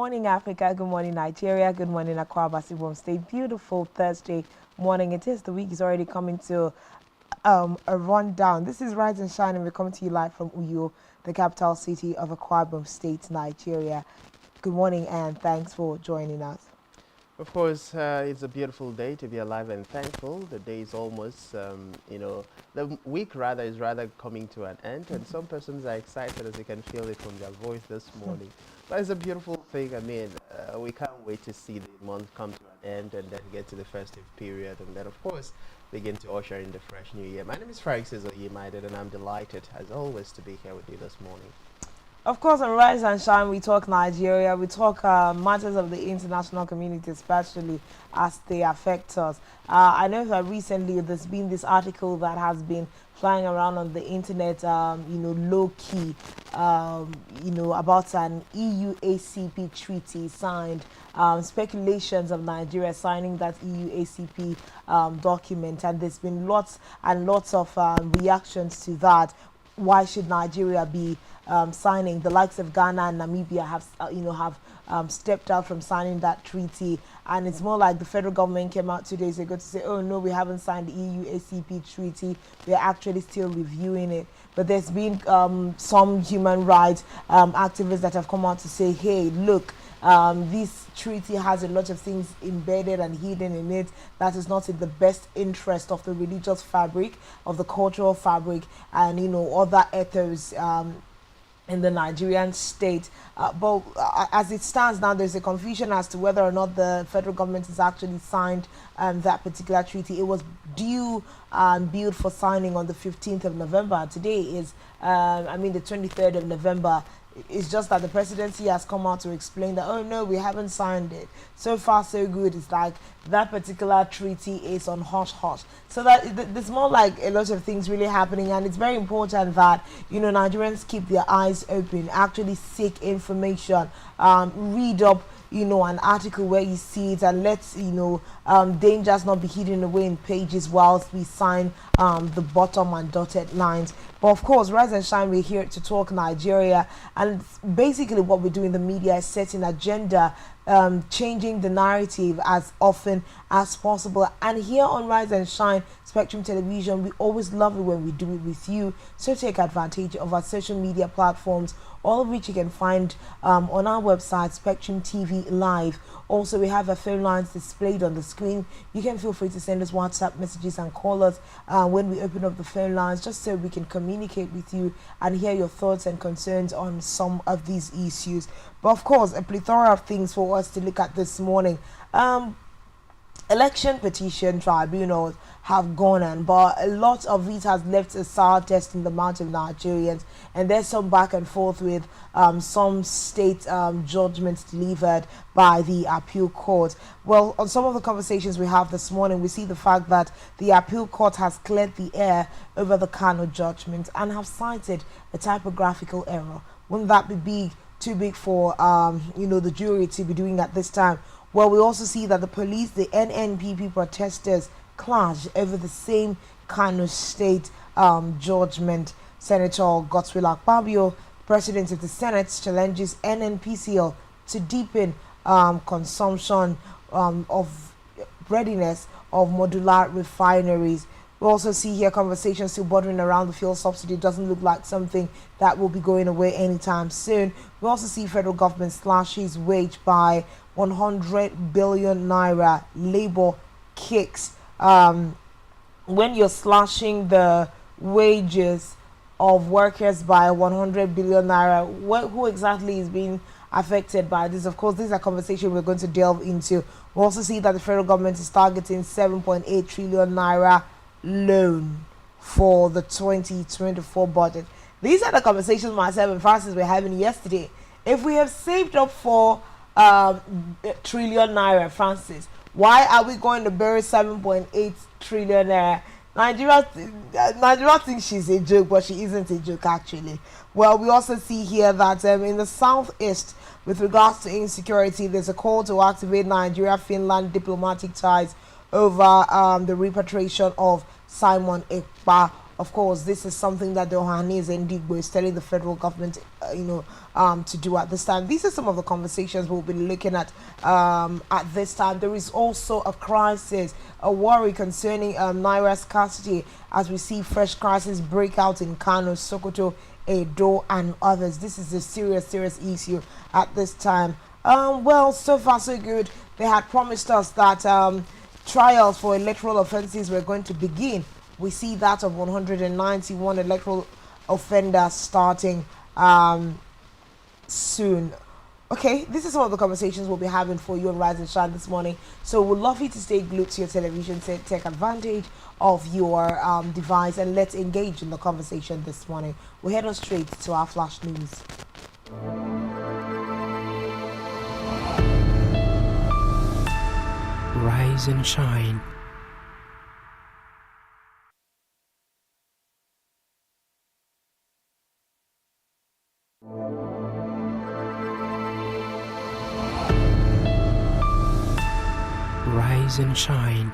morning, Africa. Good morning, Nigeria. Good morning, Akwa Ibom State. Beautiful Thursday morning. It is. The week is already coming to a rundown. This is Rise and Shine, and we're coming to you live from Uyo, the capital city of Akwa Ibom State, Nigeria. Good morning, and thanks for joining us. Of course, it's a beautiful day to be alive and thankful. The day is almost, the week rather is coming to an end, and some persons are excited as you can feel it from their voice this morning. But it's a beautiful thing. I mean, we can't wait to see the month come to an end and then get to the festive period, and then, of course, begin to usher in the fresh new year. My name is Francis Oyemide, and I'm delighted, as always, to be here with you this morning. Of course, on Rise and Shine, we talk Nigeria, we talk matters of the international community, especially as they affect us. I know that recently there's been this article that has been flying around on the internet, low-key, about an EU-ACP treaty signed, speculations of Nigeria signing that EU-ACP document, and there's been lots and lots of reactions to that. Why should Nigeria be signing? The likes of Ghana and Namibia have stepped out from signing that treaty, and it's more like the federal government came out 2 days ago to say, oh no, we haven't signed the EU-ACP treaty, we're actually still reviewing it. But there's been some human rights activists that have come out to say, hey, look, this treaty has a lot of things embedded and hidden in it that is not in the best interest of the religious fabric, of the cultural fabric, and other ethos in the Nigerian state. But as it stands now, there's a confusion as to whether or not the federal government has actually signed that particular treaty. It was due billed for signing on the 15th of November. Today is, the 23rd of November. It's just that the presidency has come out to explain that, oh no, we haven't signed it. So far, so good. It's like that particular treaty is on hush-hush. So that there's more like a lot of things really happening, and it's very important that, Nigerians keep their eyes open, actually seek information, read up, an article where you see it, and let dangers not be hidden away in pages whilst we sign the bottom and dotted lines. But of course, Rise and Shine, we're here to talk Nigeria, and basically what we do in the media is setting agenda, changing the narrative as often as possible. And here on Rise and Shine Spectrum Television, we always love it when we do it with you. So take advantage of our social media platforms, all of which you can find on our website, SpectrumTv Live. Also, we have our phone lines displayed on the screen. You can feel free to send us WhatsApp messages and call us when we open up the phone lines, just so we can communicate with you and hear your thoughts and concerns on some of these issues. But of course, a plethora of things for us to look at this morning. Election petition tribunals have gone on, but a lot of it has left a sour taste in the mouth of Nigerians, and there's some back and forth with some state judgments delivered by the appeal court. Well, on some of the conversations we have this morning, we see the fact that the appeal court has cleared the air over the Kano judgment and have cited a typographical error. Wouldn't that be too big for the jury to be doing at this time? Well, we also see that the police, the NNPP protesters, clash over the same Kano State judgment. Senator Godswill Akpabio, President of the Senate, challenges NNPCL to deepen consumption of readiness of modular refineries. We also see here conversations still bordering around the fuel subsidy. Doesn't look like something that will be going away anytime soon. We also see federal government slashes wage by 100 billion naira. Labor kicks. When you're slashing the wages of workers by 100 billion naira, who exactly is being affected by this? Of course, this is a conversation we're going to delve into. We also see that the federal government is targeting 7.8 trillion naira loan for the 2024 budget. These are the conversations myself and Francis were having yesterday. If we have saved up for trillion naira, Francis, why are we going to bury 7.8 trillion naira? Nigeria thinks she's a joke, but she isn't a joke actually. Well, we also see here that in the southeast, with regards to insecurity, there's a call to activate Nigeria-Finland diplomatic ties over the repatriation of Simon Ekpa Of course, this is something that the Ohanes and Digbo is telling the federal government, to do at this time. These are some of the conversations we'll be looking at this time. There is also a crisis, a worry concerning Naira scarcity as we see fresh crises break out in Kano, Sokoto, Edo, and others. This is a serious issue at this time. Well, so far so good. They had promised us that trials for electoral offences were going to begin. We see that of 191 electoral offenders starting soon. Okay, this is some of the conversations we'll be having for you on Rise and Shine this morning. So we'd love you to stay glued to your television, take advantage of your device, and let's engage in the conversation this morning. We'll head on straight to our flash news. Rise and shine. Rise and shine.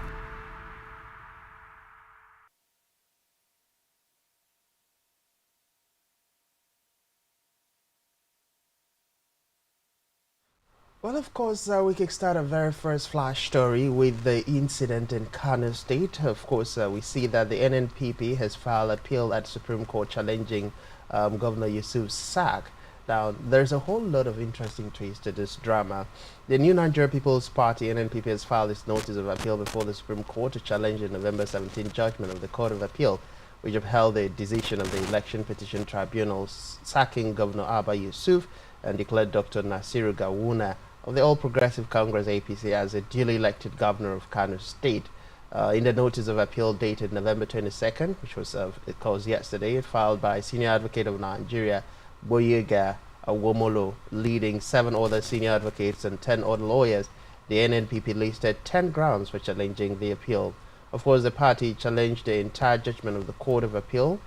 Well, of course, we can start our very first flash story with the incident in Kano State. Of course, we see that the NNPP has filed appeal at Supreme Court challenging Governor Yusuf's sack. Now, there's a whole lot of interesting twists to this drama. The New Nigeria People's Party, NNPP, has filed its notice of appeal before the Supreme Court to challenge the November 17 judgment of the Court of Appeal, which upheld the decision of the Election Petition Tribunal sacking Governor Abba Yusuf and declared Dr. Nasiru Gawuna of the All Progressive Congress APC as a duly elected governor of Kano State. In the notice of appeal dated November 22nd, which was yesterday, filed by Senior Advocate of Nigeria, Boyega Awomolo, leading 7 other senior advocates and 10 other lawyers, the NNPP listed 10 grounds for challenging the appeal. Of course, the party challenged the entire judgment of the Court of Appeal,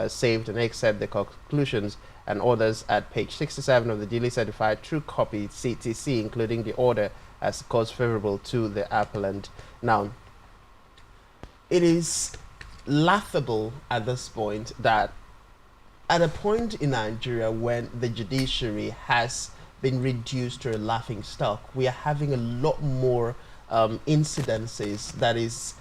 saved and accept the conclusions and orders at page 67 of the duly certified true copy CTC, including the order as cause favorable to the appellant. Now, it is laughable at this point that at a point in Nigeria when the judiciary has been reduced to a laughing stock, we are having a lot more incidences that is,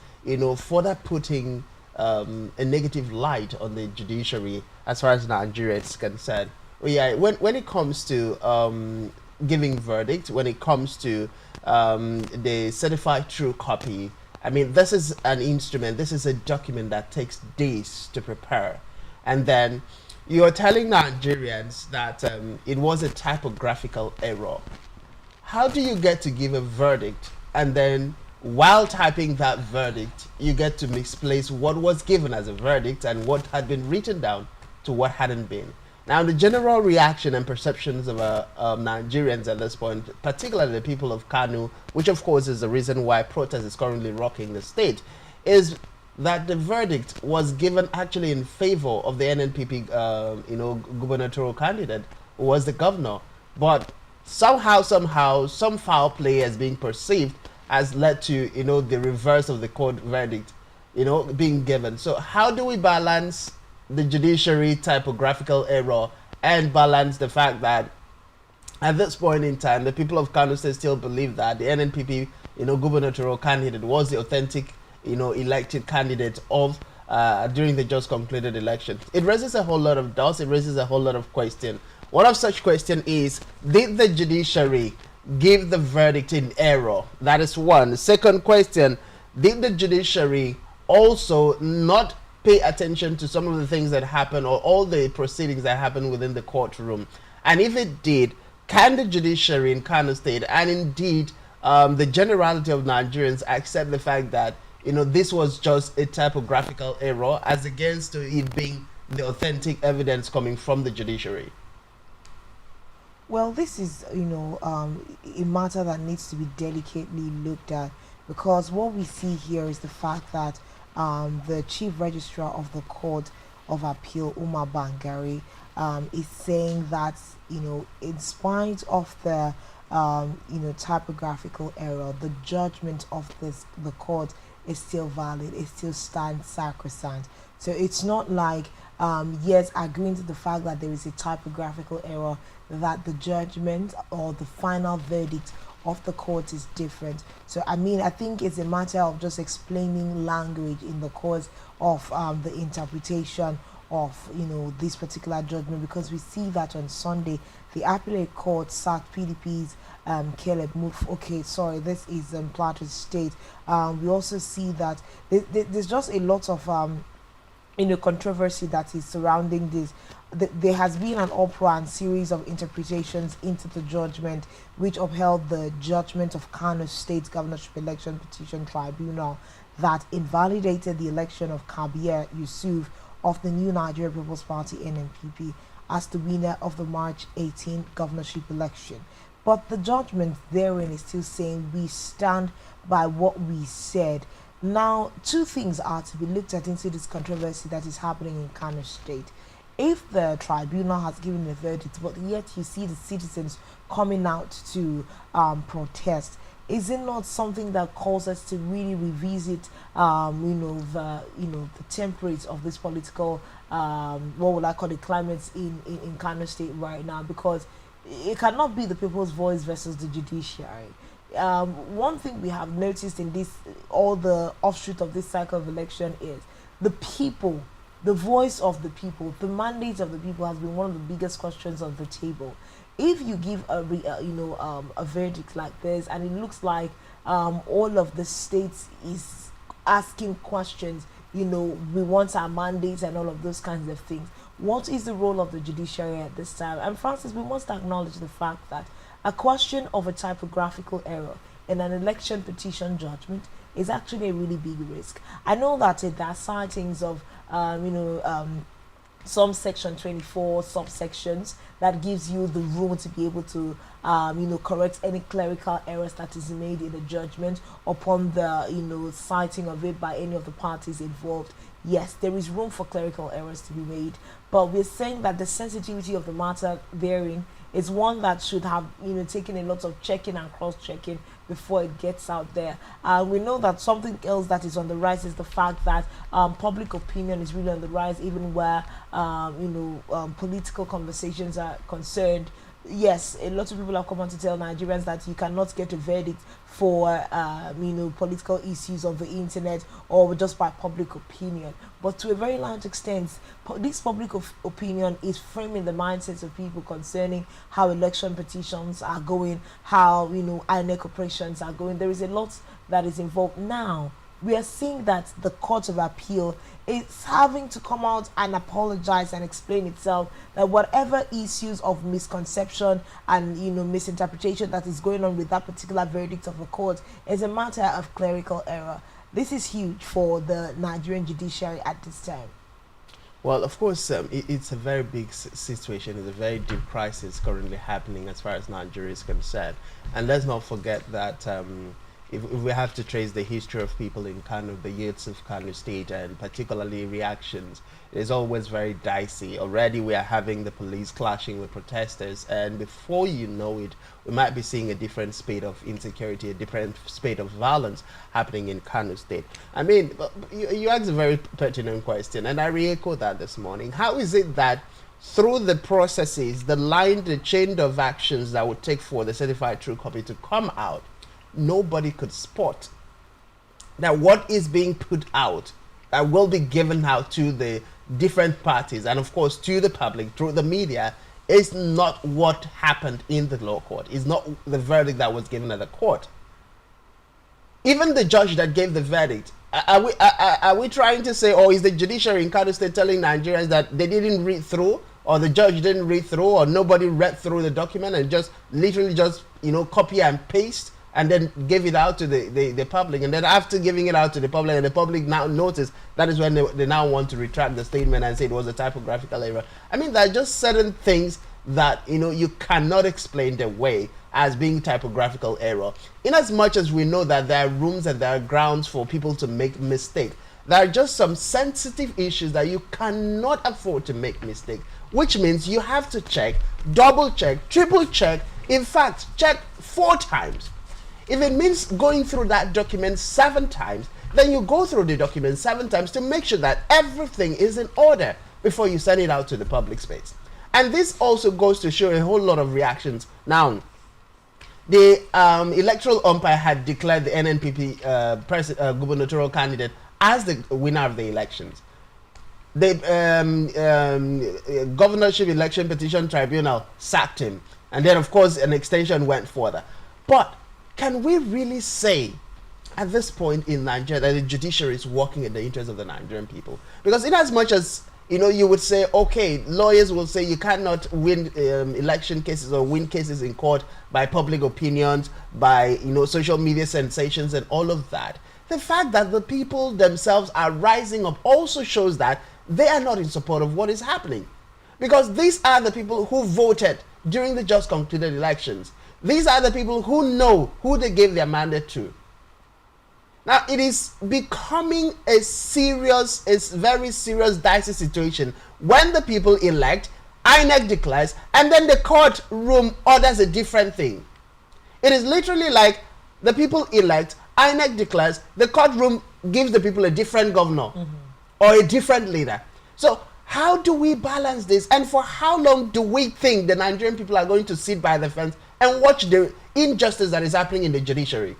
further putting a negative light on the judiciary as far as Nigeria is concerned. Yeah, when it comes to giving verdict, when it comes to the certified true copy, I mean, this is an instrument, this is a document that takes days to prepare. And then you're telling Nigerians that it was a typographical error. How do you get to give a verdict and then while typing that verdict, you get to misplace what was given as a verdict and what had been written down to what hadn't been? Now, the general reaction and perceptions of Nigerians at this point, particularly the people of Kanu, which of course is the reason why protest is currently rocking the state, is that the verdict was given actually in favor of the NNPP, gubernatorial candidate, who was the governor. But somehow, some foul play has been perceived has led to, the reverse of the court verdict, being given. So how do we balance the judiciary typographical error and balance the fact that at this point in time, the people of Kano State still believe that the NNPP, gubernatorial candidate was the authentic, elected candidate of during the just concluded election? It raises a whole lot of doubts. It raises a whole lot of questions. One of such question is, did the judiciary give the verdict in error? That is one. The second question, did the judiciary also not pay attention to some of the things that happen or all the proceedings that happen within the courtroom? And if it did, can the judiciary in Kano State and indeed the generality of Nigerians accept the fact that this was just a typographical error as against to it being the authentic evidence coming from the judiciary? Well, this is, a matter that needs to be delicately looked at, because what we see here is the fact that the Chief Registrar of the Court of Appeal, Umar Bangari, is saying that, in spite of the typographical error, the judgment of the court is still valid. It still stands sacrosanct. So it's not like, yes, agreeing to the fact that there is a typographical error, that the judgment or the final verdict of the court is different. So I mean, I think it's a matter of just explaining language in the course of the interpretation of this particular judgment, because we see that on Sunday the appellate court sacked PDP's Caleb Move. Okay, sorry, this is Plateau State. We also see that there's just a lot of controversy that is surrounding this. There has been an uproar and series of interpretations into the judgment, which upheld the judgment of Kano State Governorship Election Petition Tribunal that invalidated the election of Kabir Yusuf of the New Nigeria People's Party (NNPP) as the winner of the March 18 governorship election. But the judgment therein is still saying we stand by what we said. Now, two things are to be looked at into this controversy that is happening in Kano State. If the tribunal has given a verdict, but yet you see the citizens coming out to protest, is it not something that calls us to really revisit, the temperate of this political, what would I call it, climates in Kano State right now? Because it cannot be the people's voice versus the judiciary. One thing we have noticed in this, all the offshoot of this cycle of election, is the people, the voice of the people, the mandate of the people has been one of the biggest questions on the table. If you give a verdict like this, and it looks like all of the states is asking questions, we want our mandates and all of those kinds of things. What is the role of the judiciary at this time? And Francis, we must acknowledge the fact that a question of a typographical error in an election petition judgment is actually a really big risk. I know that there are sightings of, some section 24 subsections that gives you the room to be able to correct any clerical errors that is made in the judgment upon the citing of it by any of the parties involved. Yes, there is room for clerical errors to be made, but we're saying that the sensitivity of the matter therein is one that should have taken a lot of checking and cross-checking before it gets out there. We know that something else that is on the rise is the fact that public opinion is really on the rise, even where political conversations are concerned. Yes, a lot of people have come on to tell Nigerians that you cannot get a verdict for political issues on the internet or just by public opinion. But to a very large extent, this public opinion is framing the mindsets of people concerning how election petitions are going, how INEC operations are going. There is a lot that is involved now. We are seeing that the Court of Appeal is having to come out and apologize and explain itself, that whatever issues of misconception and misinterpretation that is going on with that particular verdict of the court is a matter of clerical error. This is huge for the Nigerian judiciary at this time. Well, of course, it's a very big situation. It's a very deep crisis currently happening as far as Nigeria is concerned. And let's not forget that if we have to trace the history of people in Kano, the youths of Kano State, and particularly reactions, it is always very dicey. Already we are having the police clashing with protesters, and before you know it, we might be seeing a different spate of insecurity, a different spate of violence happening in Kano State. I mean, you asked a very pertinent question, and I re-echo that this morning. How is it that through the processes, the chain of actions that would take for the certified true copy to come out, nobody could spot that what is being put out that will be given out to the different parties and of course to the public through the media is not what happened in the law court, is not the verdict that was given at the court. Even the judge that gave the verdict, are we trying to say, or is the judiciary in Kano State telling Nigerians that they didn't read through, or the judge didn't read through, or nobody read through the document and just literally just copy and paste and then give it out to the public, and then after giving it out to the public and the public now notice, that is when they now want to retract the statement and say it was a typographical error. I mean, there are just certain things that you cannot explain away as being typographical error. In as much as we know that there are rooms and there are grounds for people to make mistakes, there are just some sensitive issues that you cannot afford to make mistake, which means you have to check, double check, triple check In fact, check 4 times. If it means going through that document 7 times, then you go through the document 7 times to make sure that everything is in order before you send it out to the public space. And this also goes to show a whole lot of reactions. Now, the electoral umpire had declared the NNPP gubernatorial candidate as the winner of the elections. The governorship election petition tribunal sacked him, and then of course an extension went further. But can we really say at this point in Nigeria that the judiciary is working in the interest of the Nigerian people? Because in as much as you would say, okay, lawyers will say you cannot win election cases or win cases in court by public opinions, by social media sensations and all of that. The fact that the people themselves are rising up also shows that they are not in support of what is happening. Because these are the people who voted during the just concluded elections. These are the people who know who they gave their mandate to. Now, it is becoming a very serious, dicey situation when the people elect, INEC declares, and then the courtroom orders a different thing. It is literally like the people elect, INEC declares, the courtroom gives the people a different governor or a different leader. So how do we balance this? And for how long do we think the Nigerian people are going to sit by the fence and watch the injustice that is happening in the judiciary?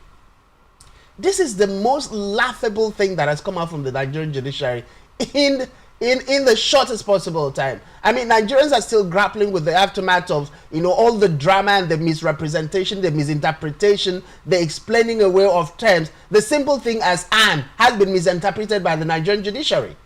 This is the most laughable thing that has come out from the Nigerian judiciary in the shortest possible time. I mean, Nigerians are still grappling with the aftermath of, all the drama and the misrepresentation, the misinterpretation, the explaining away of terms. The simple thing as "and" has been misinterpreted by the Nigerian judiciary.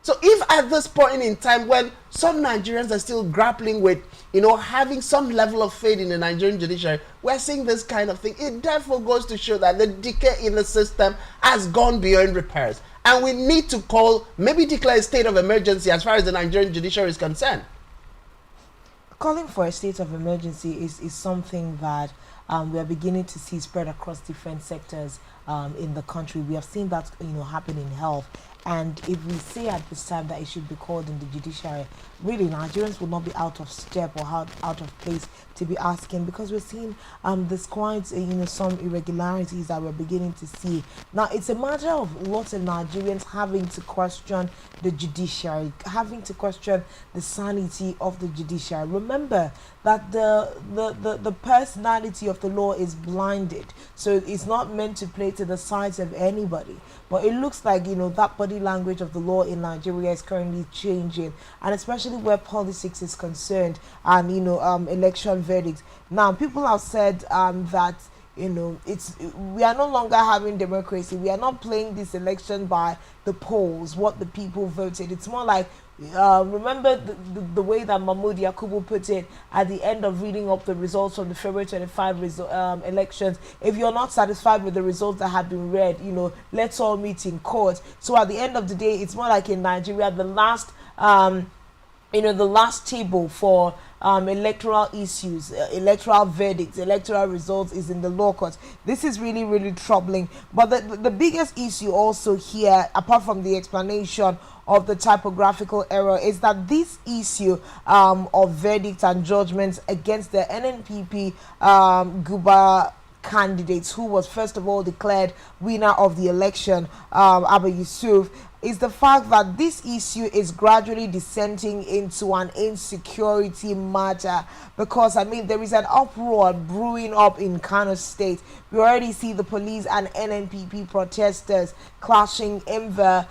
So if at this point in time when some Nigerians are still grappling with, having some level of faith in the Nigerian judiciary, we're seeing this kind of thing. It therefore goes to show that the decay in the system has gone beyond repairs. And we need to maybe declare a state of emergency as far as the Nigerian judiciary is concerned. Calling for a state of emergency is something that we are beginning to see spread across different sectors in the country. We have seen that happen in health. And if we say at this time that it should be called in the judiciary, really Nigerians will not be out of step or out of place to be asking, because we're seeing there's quite some irregularities that we're beginning to see. Now it's a matter of lots of Nigerians having to question the judiciary, having to question the sanity of the judiciary. Remember that the personality of the law is blinded, so it's not meant to play to the sides of anybody. But it looks like that body language of the law in Nigeria is currently changing, and especially where politics is concerned and election verdicts. Now people have said that we are no longer having democracy. We are not playing this election by the polls, what the people voted. It's more like remember the way that Mahmoud Yakubu put it at the end of reading up the results from the February 25 elections. If you're not satisfied with the results that have been read, let's all meet in court. So at the end of the day, it's more like in Nigeria, the last the last table for electoral issues, electoral verdicts, electoral results is in the law courts. This is really, really troubling. But the biggest issue also here, apart from the explanation of the typographical error, is that this issue of verdicts and judgments against the NNPP Guba candidates, who was first of all declared winner of the election, Abba Yusuf, is the fact that this issue is gradually descending into an insecurity matter, because there is an uproar brewing up in Kano State. We already see the police and NNPP protesters clashing in the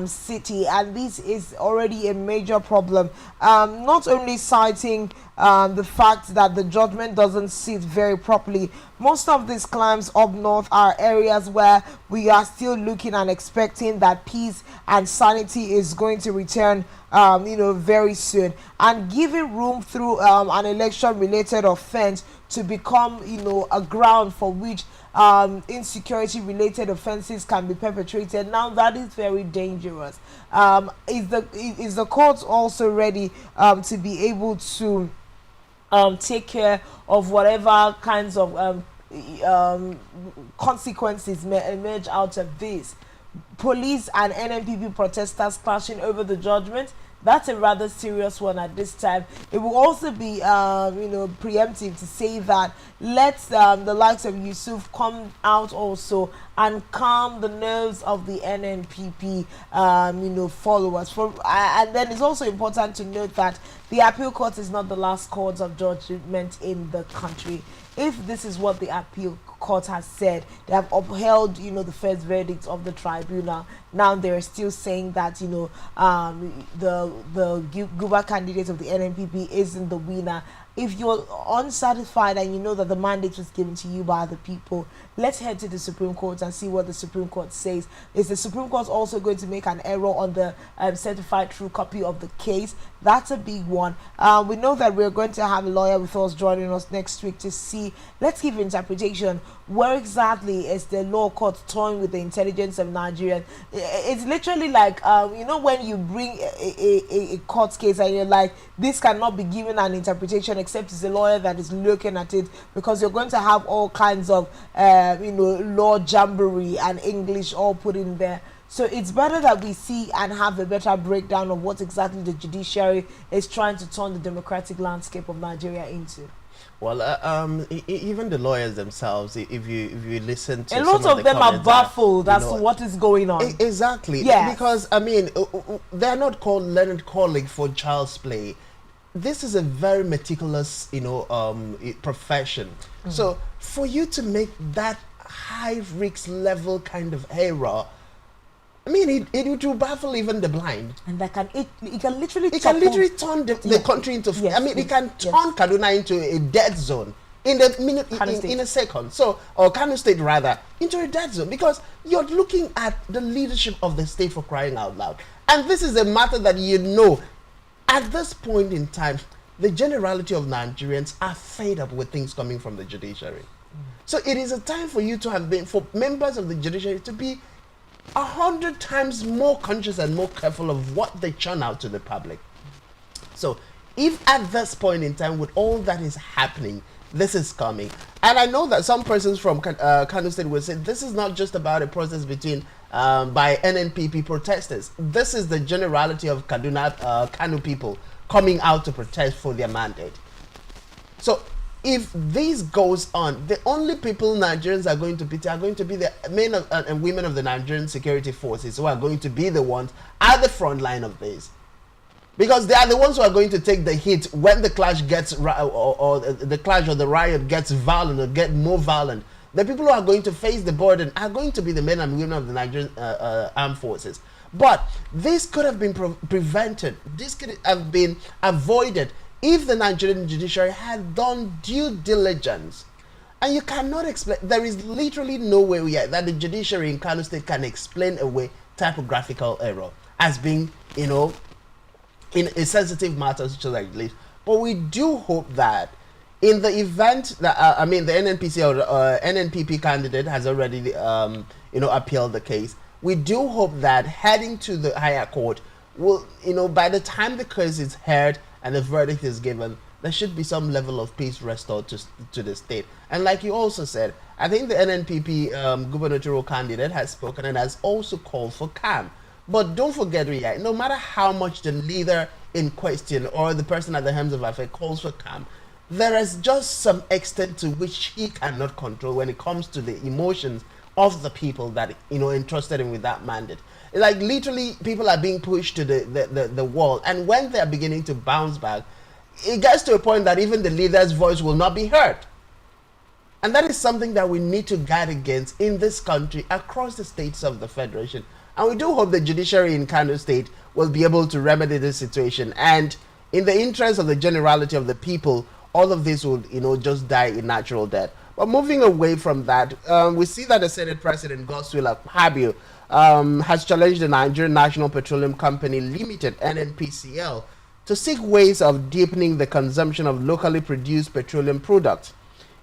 city, and this is already a major problem. Not only citing the fact that the judgment doesn't sit very properly. Most of these claims up north are areas where we are still looking and expecting that peace and sanity is going to return very soon, and giving room through an election related offense to become a ground for which insecurity related offenses can be perpetrated. Now that is very dangerous. Is the court also ready to be able to take care of whatever kinds of consequences may emerge out of this? Police and NNPP protesters clashing over the judgment. That's a rather serious one at this time. It will also be, preemptive to say that let the likes of Yusuf come out also and calm the nerves of the NNPP, followers. And then it's also important to note that the appeal court is not the last court of judgment in the country. If this is what the appeal court has said, they have upheld, the first verdict of the tribunal. Now they're still saying that, the Guba candidate of the NNPP isn't the winner. If you're unsatisfied and you know that the mandate was given to you by the people, let's head to the Supreme Court and see what the Supreme Court says. Is the Supreme Court also going to make an error on the certified true copy of the case? That's a big one. We know that we're going to have a lawyer with us joining us next week to see, let's give interpretation. Where exactly is the law court toying with the intelligence of Nigerians? It's literally like, when you bring a court case and you're like, this cannot be given an interpretation except it's a lawyer that is looking at it, because you're going to have all kinds of, law jamboree and English all put in there. So it's better that we see and have a better breakdown of what exactly the judiciary is trying to turn the democratic landscape of Nigeria into. Well, even the lawyers themselves, if you listen to a lot of them are baffled as to what is going on. Exactly. Yes. Because, they're not called learned colleague for child's play. This is a very meticulous, profession. So for you to make that high risk level kind of error, it will baffle even the blind. And that it can literally turn the country into. It can turn Kaduna into a dead zone in a second. So, or Kano State rather, into a dead zone, because you're looking at the leadership of the state, for crying out loud. And this is a matter that at this point in time, the generality of Nigerians are fed up with things coming from the judiciary. So it is a time for you to for members of the judiciary to be 100 times more conscious and more careful of what they churn out to the public. So if at this point in time, with all that is happening, this is coming, and I know that some persons from Kano State will say this is not just about a process between by NNPP protesters. This is the generality of Kano people coming out to protest for their mandate. So if this goes on, the only people Nigerians are going to pity are going to be the men and women of the Nigerian security forces, who are going to be the ones at the front line of this. Because they are the ones who are going to take the hit when the clash gets, or the clash or the riot gets violent or get more violent. The people who are going to face the burden are going to be the men and women of the Nigerian armed forces. But this could have been prevented. This could have been avoided if the Nigerian judiciary had done due diligence. And you cannot explain, there is literally no way yet that the judiciary in Kano State can explain away typographical error as being, in a sensitive matter such as this. But we do hope that in the event that, the NNPC or NNPP candidate has already, appealed the case, we do hope that heading to the higher court will, by the time the case is heard and the verdict is given, there should be some level of peace restored to the state. And like you also said, I think the NNPP gubernatorial candidate has spoken and has also called for calm. But don't forget, no matter how much the leader in question or the person at the helm of affairs calls for calm, there is just some extent to which he cannot control when it comes to the emotions of the people that entrusted him with that mandate. Like literally, people are being pushed to the wall, and when they are beginning to bounce back, it gets to a point that even the leader's voice will not be heard. And that is something that we need to guard against in this country, across the states of the Federation. And we do hope the judiciary in Kano State will be able to remedy this situation. And in the interest of the generality of the people, all of this will, just die a natural death. But moving away from that, we see that the Senate President, Godswill Akpabio, has challenged the Nigerian National Petroleum Company Limited, NNPCL, to seek ways of deepening the consumption of locally produced petroleum products.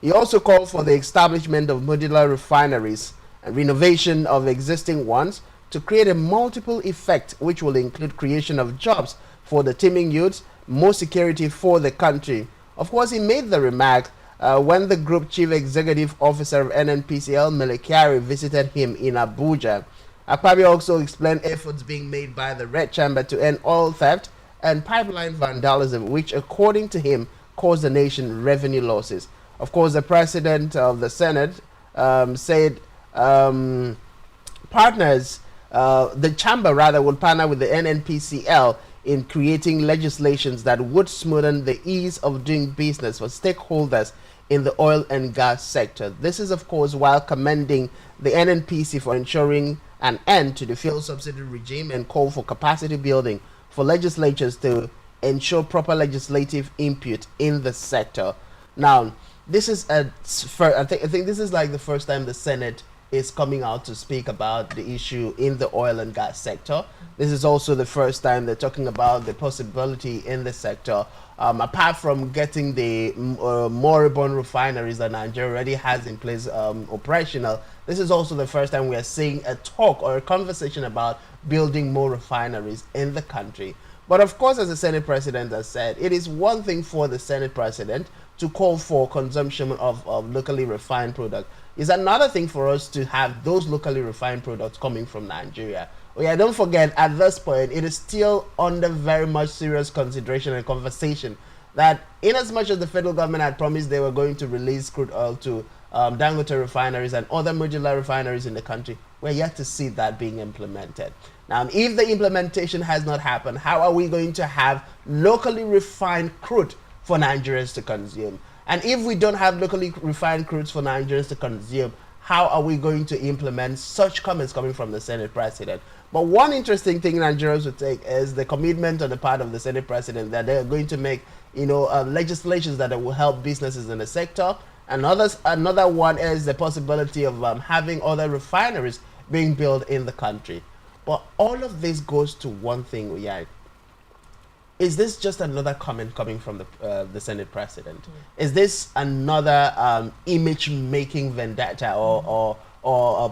He also called for the establishment of modular refineries and renovation of existing ones to create a multiple effect, which will include creation of jobs for the teeming youths, more security for the country. Of course, he made the remark when the Group Chief Executive Officer of NNPCL, Melekari, visited him in Abuja. Akpabio also explained efforts being made by the Red Chamber to end oil theft and pipeline vandalism, which, according to him, caused the nation revenue losses. Of course, the president of the Senate said partners, the chamber rather, will partner with the NNPCL in creating legislations that would smoothen the ease of doing business for stakeholders in the oil and gas sector. This is, of course, while commending the NNPC for ensuring an end to the fuel subsidy regime and call for capacity building for legislatures to ensure proper legislative input in the sector. Now, this is I think this is like the first time the Senate is coming out to speak about the issue in the oil and gas sector. This is also the first time they're talking about the possibility in the sector. Apart from getting the moribund refineries that Nigeria already has in place operational, this is also the first time we are seeing a talk or a conversation about building more refineries in the country. But of course, as the Senate President has said, it is one thing for the Senate President to call for consumption of locally refined products. It's another thing for us to have those locally refined products coming from Nigeria. Oh yeah, don't forget, at this point, it is still under very much serious consideration and conversation that in as much as the federal government had promised they were going to release crude oil to Dangote refineries and other modular refineries in the country, we're yet to see that being implemented. Now, if the implementation has not happened, how are we going to have locally refined crude for Nigerians to consume? And if we don't have locally refined crudes for Nigerians to consume, how are we going to implement such comments coming from the Senate President? But one interesting thing Nigerians would take is the commitment on the part of the Senate President that they are going to make, legislations that will help businesses in the sector. Another one is the possibility of having other refineries being built in the country. But all of this goes to one thing, Uyai. Is this just another comment coming from the Senate President? Is this another image-making vendetta or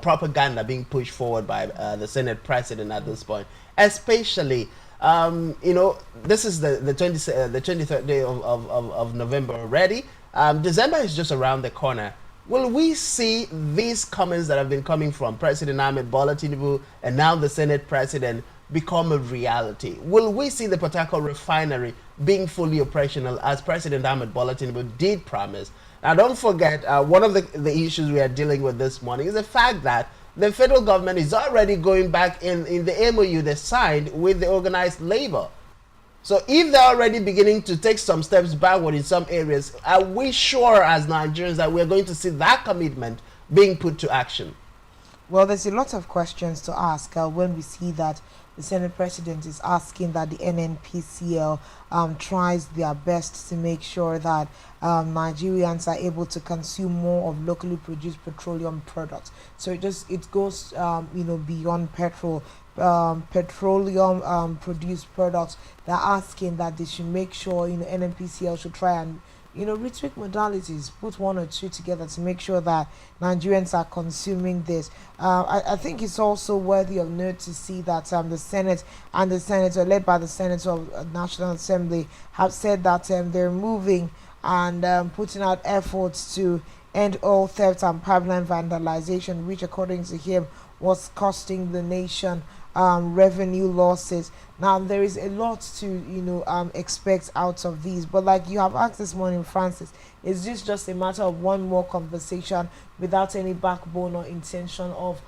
propaganda being pushed forward by the Senate President at this point? Especially, this is the 23rd day of November already. December is just around the corner. Will we see these comments that have been coming from President Ahmed Bola Tinubu and now the Senate President become a reality? Will we see the Port Harcourt refinery being fully operational as President Ahmed Bola Tinubu did promise? Now, don't forget, one of the issues we are dealing with this morning is the fact that the federal government is already going back in the MOU they signed with the organized labor. So if they're already beginning to take some steps backward in some areas, are we sure as Nigerians that we're going to see that commitment being put to action? Well, there's a lot of questions to ask when we see that the Senate President is asking that the NNPCL tries their best to make sure that Nigerians are able to consume more of locally produced petroleum products. So it goes beyond petrol. Petroleum produced products. They're asking that they should make sure NNPCL should try and retweak modalities, put one or two together to make sure that Nigerians are consuming this. I think it's also worthy of note to see that the Senate and the Senator, led by the Senator of National Assembly, have said that they're moving and putting out efforts to end all theft and pipeline vandalization, which according to him was costing the nation revenue losses. Now there is a lot to expect out of these, but like you have asked this morning, Francis, is this just a matter of one more conversation without any backbone or intention of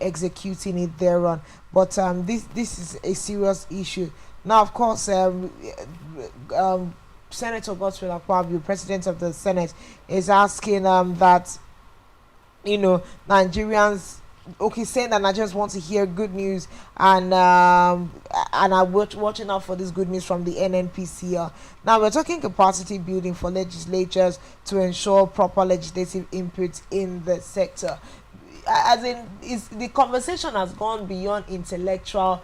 executing it thereon? But this is a serious issue. Now, of course, Senator Godswill Akpabio, President of the Senate, is asking that Nigerians, saying that Nigerians want to hear good news and are watching out for this good news from the NNPCL. Now we're talking capacity building for legislatures to ensure proper legislative input in the sector. As in, the conversation has gone beyond intellectual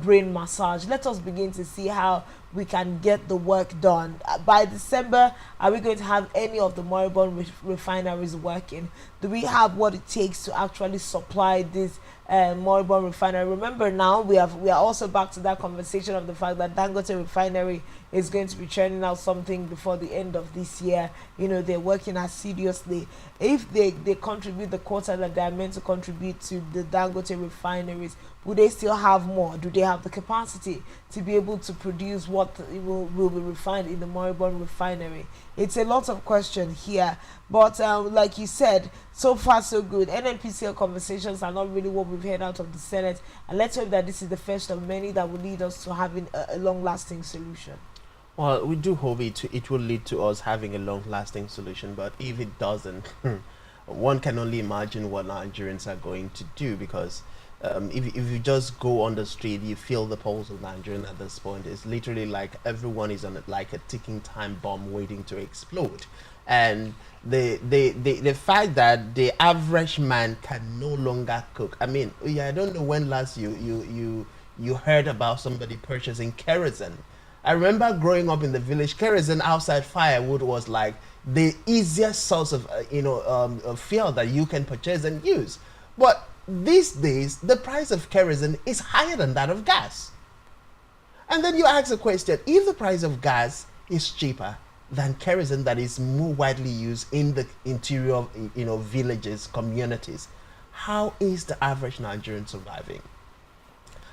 brain massage. Let us begin to see how we can get the work done. By December, are we going to have any of the moribund refineries working? Do we have what it takes to actually supply this moribund refinery? Remember now, we are also back to that conversation of the fact that Dangote refinery is going to be churning out something before the end of this year. You know, they're working assiduously. If they contribute the quota that they are meant to contribute to the Dangote refineries, will they still have more? Do they have the capacity to be able to produce what will be refined in the moribund refinery? It's a lot of question here, but like you said, so far so good. NNPCL conversations are not really what we've heard out of the Senate, and let's hope that this is the first of many that will lead us to having a long-lasting solution. Well, we do hope it will lead to us having a long-lasting solution, but if it doesn't, one can only imagine what Nigerians are going to do, because if you just go on the street, you feel the pulse of Nigerian at this point. It's literally like everyone is on like a ticking time bomb waiting to explode. And the fact that the average man can no longer cook. I mean, yeah, I don't know when last you heard about somebody purchasing kerosene. I remember growing up in the village, kerosene outside firewood was like the easiest source of of fuel that you can purchase and use. But these days, the price of kerosene is higher than that of gas. And then you ask the question: if the price of gas is cheaper than kerosene that is more widely used in the interior of villages, communities, how is the average Nigerian surviving?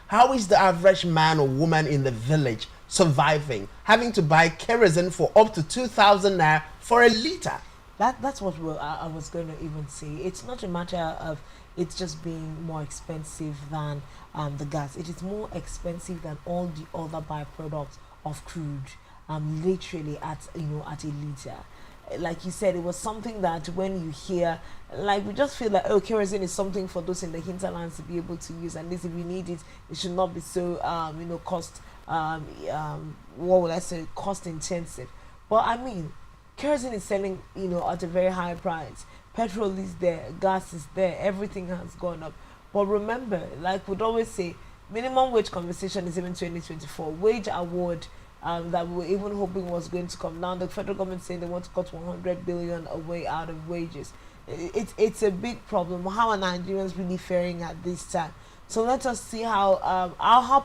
How is the average man or woman in the village surviving, having to buy kerosene for up to 2,000 naira for a liter? That's what I was going to even say. It's not a matter of it's just being more expensive than the gas. It is more expensive than all the other byproducts of crude. Literally at a liter. Like you said, it was something that when you hear, like, we just feel like, oh, kerosene is something for those in the hinterlands to be able to use, and this, if you need it, it should not be so cost what would I say, cost intensive. But I mean, kerosene is selling at a very high price. Petrol is there, gas is there, everything has gone up. But remember, like we'd always say, minimum wage conversation is even 2024. Wage award that we were even hoping was going to come. Now the federal government saying they want to cut 100 billion away out of wages. It's a big problem. How are Nigerians really faring at this time? So let us see how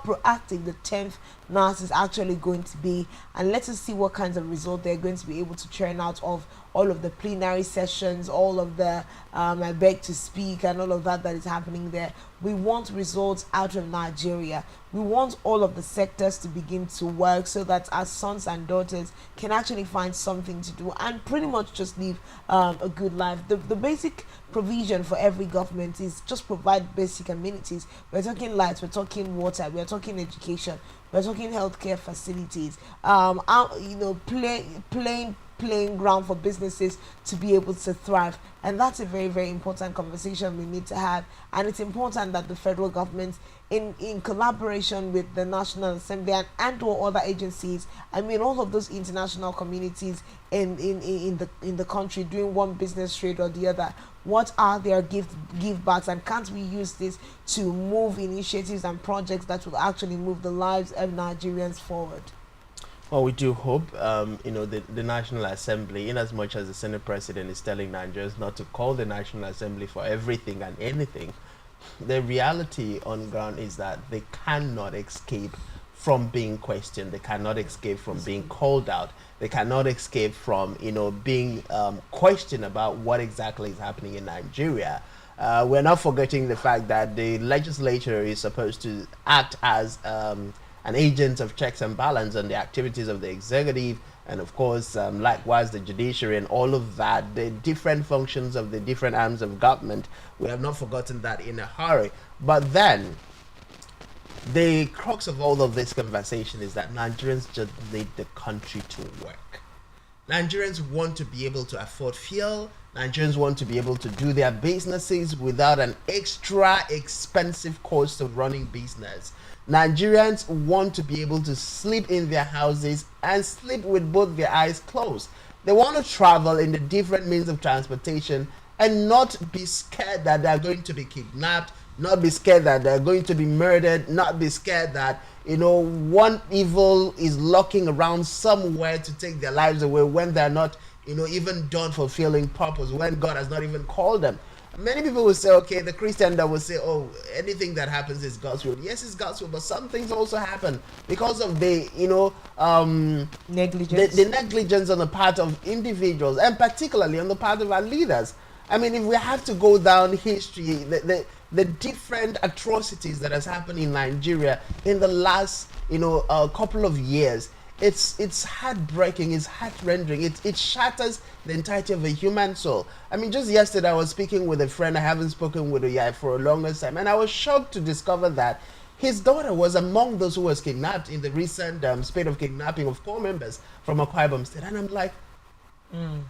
proactive the 10th NAS is actually going to be, and let us see what kinds of result they're going to be able to churn out of all of the plenary sessions, all of the I beg to speak, and all of that is happening there. We want results out of Nigeria. We want all of the sectors to begin to work so that our sons and daughters can actually find something to do and pretty much just live a good life. The basic provision for every government is just provide basic amenities. We're talking lights, we're talking water, we're talking education, we're talking healthcare facilities, playing ground for businesses to be able to thrive. And that's a very, very important conversation we need to have. And it's important that the federal government, in collaboration with the National Assembly and or other agencies, I mean all of those international communities in the country, doing one business trade or the other, what are their give backs, and can't we use this to move initiatives and projects that will actually move the lives of Nigerians forward? Well, we do hope, the National Assembly, in as much as the Senate President is telling Nigerians not to call the National Assembly for everything and anything, the reality on ground is that they cannot escape from being questioned. They cannot escape from being called out. They cannot escape from, being questioned about what exactly is happening in Nigeria. We're not forgetting the fact that the legislature is supposed to act as an agent of checks and balance on the activities of the executive, and of course, likewise the judiciary and all of that, the different functions of the different arms of government. We have not forgotten that in a hurry. But then, the crux of all of this conversation is that Nigerians just need the country to work. Nigerians want to be able to afford fuel. Nigerians want to be able to do their businesses without an extra expensive cost of running business. Nigerians want to be able to sleep in their houses and sleep with both their eyes closed. They want to travel in the different means of transportation and not be scared that they're going to be kidnapped, not be scared that they're going to be murdered, not be scared that one evil is lurking around somewhere to take their lives away when they're not, even done fulfilling purpose, when God has not even called them. Many people will say, okay, the Christian that will say, oh, anything that happens is God's will. Yes, it's God's will, but some things also happen because of the, negligence. The negligence on the part of individuals, and particularly on the part of our leaders. I mean, if we have to go down history, the different atrocities that has happened in Nigeria in the last, couple of years, it's heartbreaking, it's heart-rending, it shatters the entirety of a human soul. I mean, just yesterday I was speaking with a friend I haven't spoken with for a longer time, and I was shocked to discover that his daughter was among those who was kidnapped in the recent spate of kidnapping of corps members from Akwa Ibom State. And I'm like,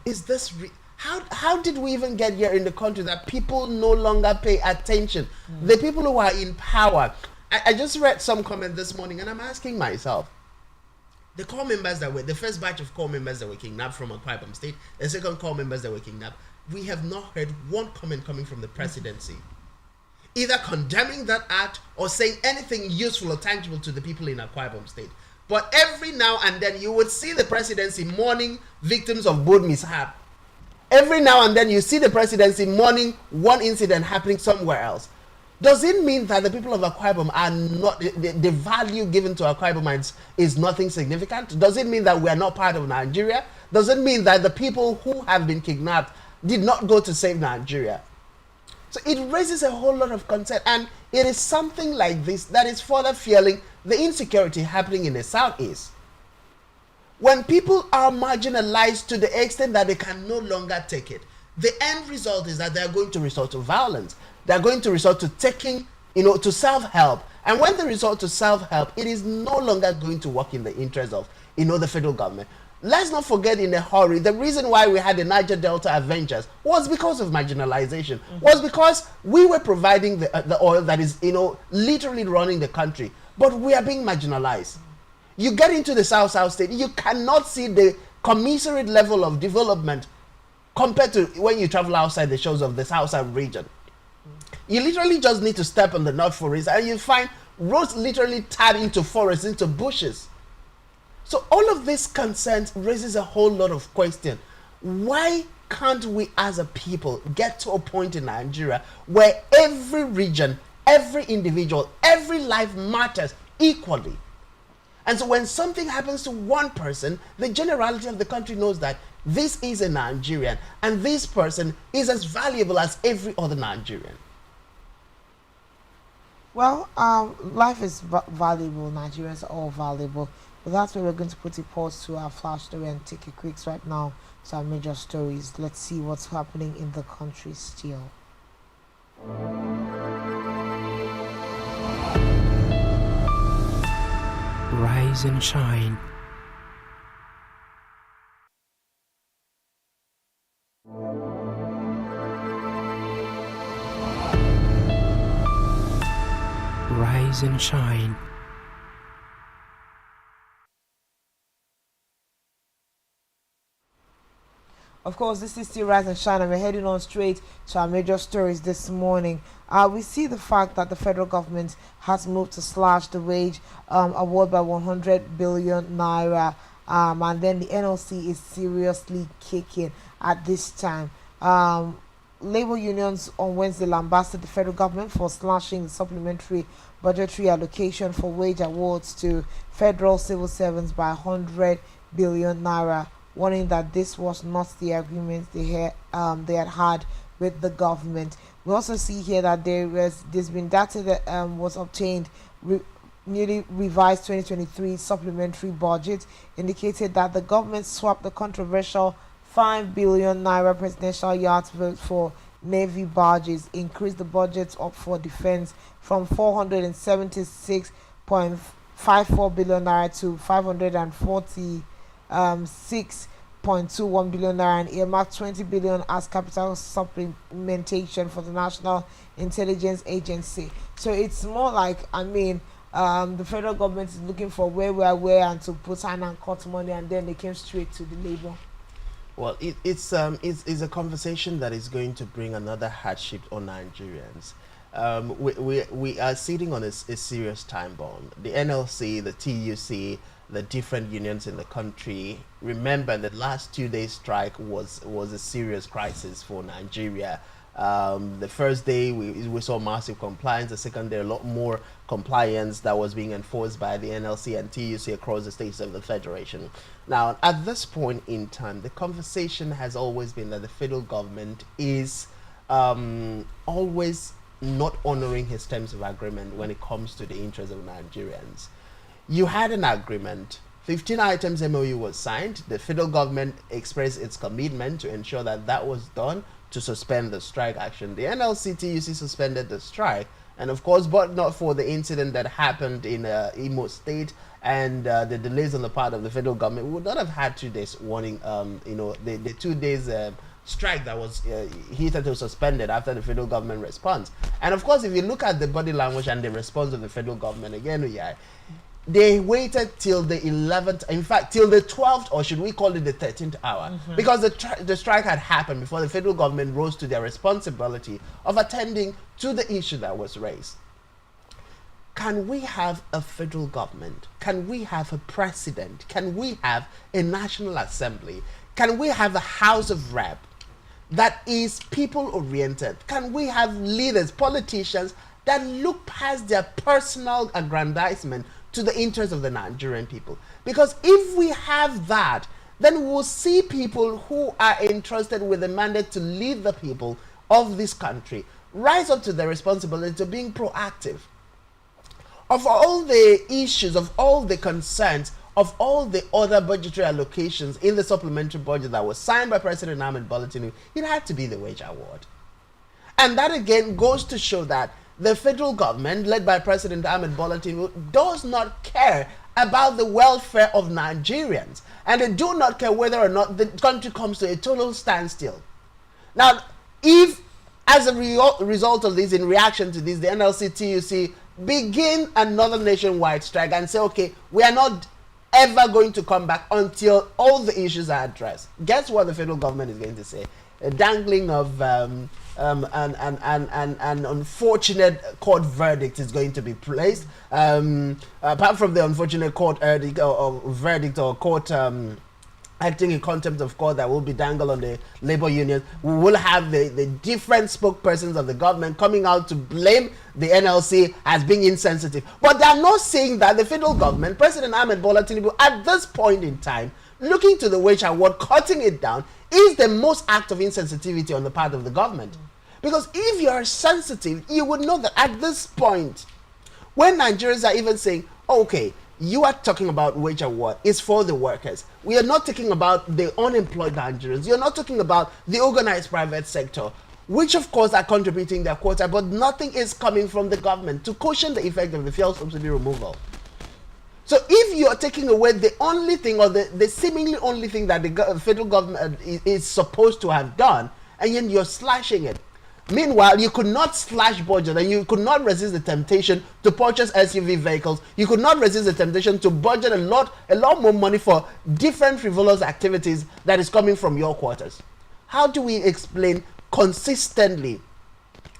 is this how did we even get here in the country that people no longer pay attention? The people who are in power. I just read some comment this morning, and I'm asking myself, the corps members the first batch of corps members that were kidnapped from Akwa Ibom State, the second corps members that were kidnapped, we have not heard one comment coming from the presidency, either condemning that act or saying anything useful or tangible to the people in Akwa Ibom State. But every now and then you would see the presidency mourning victims of boat mishap. Every now and then you see the presidency mourning one incident happening somewhere else. Does it mean that the people of Akwa Ibom are not, the value given to Akwa Ibomites is nothing significant? Does it mean that we are not part of Nigeria? Does it mean that the people who have been kidnapped did not go to save Nigeria? So it raises a whole lot of concern, and it is something like this that is further fueling the insecurity happening in the Southeast. When people are marginalized to the extent that they can no longer take it, the end result is that they are going to resort to violence. They are going to resort to taking, to self-help. And when they resort to self-help, it is no longer going to work in the interest of, the federal government. Let's not forget in a hurry, the reason why we had the Niger Delta Avengers was because of marginalization, was because we were providing the oil that is, literally running the country. But we are being marginalized. You get into the South State, you cannot see the commensurate level of development compared to when you travel outside the shores of the South region. You literally just need to step on the North Forest and you find roads literally tied into forests, into bushes. So all of this concern raises a whole lot of questions. Why can't we as a people get to a point in Nigeria where every region, every individual, every life matters equally? And so when something happens to one person, the generality of the country knows that this is a Nigerian and this person is as valuable as every other Nigerian. Well, life is valuable. Nigerians are all valuable. But that's where we're going to put a pause to our flash story and take a quick right now to our major stories. Let's see what's happening in the country still. Rise and shine. Rise and shine. Of course, this is still Rise and Shine, and we're heading on straight to our major stories this morning. We see the fact that the federal government has moved to slash the wage award by 100 billion naira, and then the NLC is seriously kicking at this time. Labor unions on Wednesday lambasted the federal government for slashing the supplementary budgetary allocation for wage awards to federal civil servants by 100 billion naira, warning that this was not the agreement they had with the government. We also see here that there's been data that was obtained. Newly revised 2023 supplementary budget indicated that the government swapped the controversial 5 billion naira presidential yacht vote for Navy barges, increased the budget up for defense from 476.54 billion naira to 546.21 billion naira, and earmarked 20 billion as capital supplementation for the National Intelligence Agency. So it's more like, the federal government is looking for where and to put hand and cut money, and then they came straight to the labor. Well, it's a conversation that is going to bring another hardship on Nigerians. we are sitting on a serious time bomb. The NLC, the TUC, the different unions in the country. Remember, the last 2 days strike was a serious crisis for Nigeria. The first day we saw massive compliance. The second day, a lot more compliance that was being enforced by the NLC and TUC across the states of the federation. Now, at this point in time, the conversation has always been that the federal government is always not honoring his terms of agreement when it comes to the interests of Nigerians. You had an agreement. 15 items MOU was signed. The federal government expressed its commitment to ensure that that was done, to suspend the strike action. The NLC TUC suspended the strike, and of course, but not for the incident that happened in Imo State and the delays on the part of the federal government, we would not have had 2 days warning. The 2 days strike that was heated or suspended after the federal government response. And of course, if you look at the body language and the response of the federal government, again, they waited till the 11th, in fact, till the 12th, or should we call it the 13th hour, because the strike had happened before the federal government rose to their responsibility of attending to the issue that was raised. Can we have a federal government? Can we have a president? Can we have a National Assembly? Can we have a House of Rep that is people-oriented? Can we have leaders, politicians that look past their personal aggrandizement to the interests of the Nigerian people? Because if we have that, then we'll see people who are entrusted with the mandate to lead the people of this country rise up to their responsibility of being proactive. Of all the issues, of all the concerns, of all the other budgetary allocations in the supplementary budget that was signed by President Ahmed Bola Tinubu, it had to be the wage award. And that again goes to show that the federal government, led by President Ahmed Bola Tinubu, does not care about the welfare of Nigerians. And they do not care whether or not the country comes to a total standstill. Now, if, as a result of this, in reaction to this, the NLC TUC begin another nationwide strike and say, okay, we are not ever going to come back until all the issues are addressed, guess what the federal government is going to say? A dangling of an unfortunate court verdict is going to be placed. Apart from the unfortunate court verdict or court acting in contempt of court that will be dangled on the labor union, we will have the different spokespersons of the government coming out to blame the NLC as being insensitive. But they are not saying that the federal government, President Ahmed Bola Tinubu, at this point in time, looking to the wage award, cutting it down, is the most act of insensitivity on the part of the government. Because if you are sensitive, you would know that at this point, when Nigerians are even saying, okay, you are talking about wage award, it's for the workers. We are not talking about the unemployed Nigerians. You're not talking about the organized private sector, which of course are contributing their quota, but nothing is coming from the government to cushion the effect of the fuel subsidy removal. So if you are taking away the only thing, or the seemingly only thing that the federal government is supposed to have done, and then you're slashing it. Meanwhile, you could not slash budget, and you could not resist the temptation to purchase SUV vehicles. You could not resist the temptation to budget a lot more money for different frivolous activities that is coming from your quarters. How do we explain consistently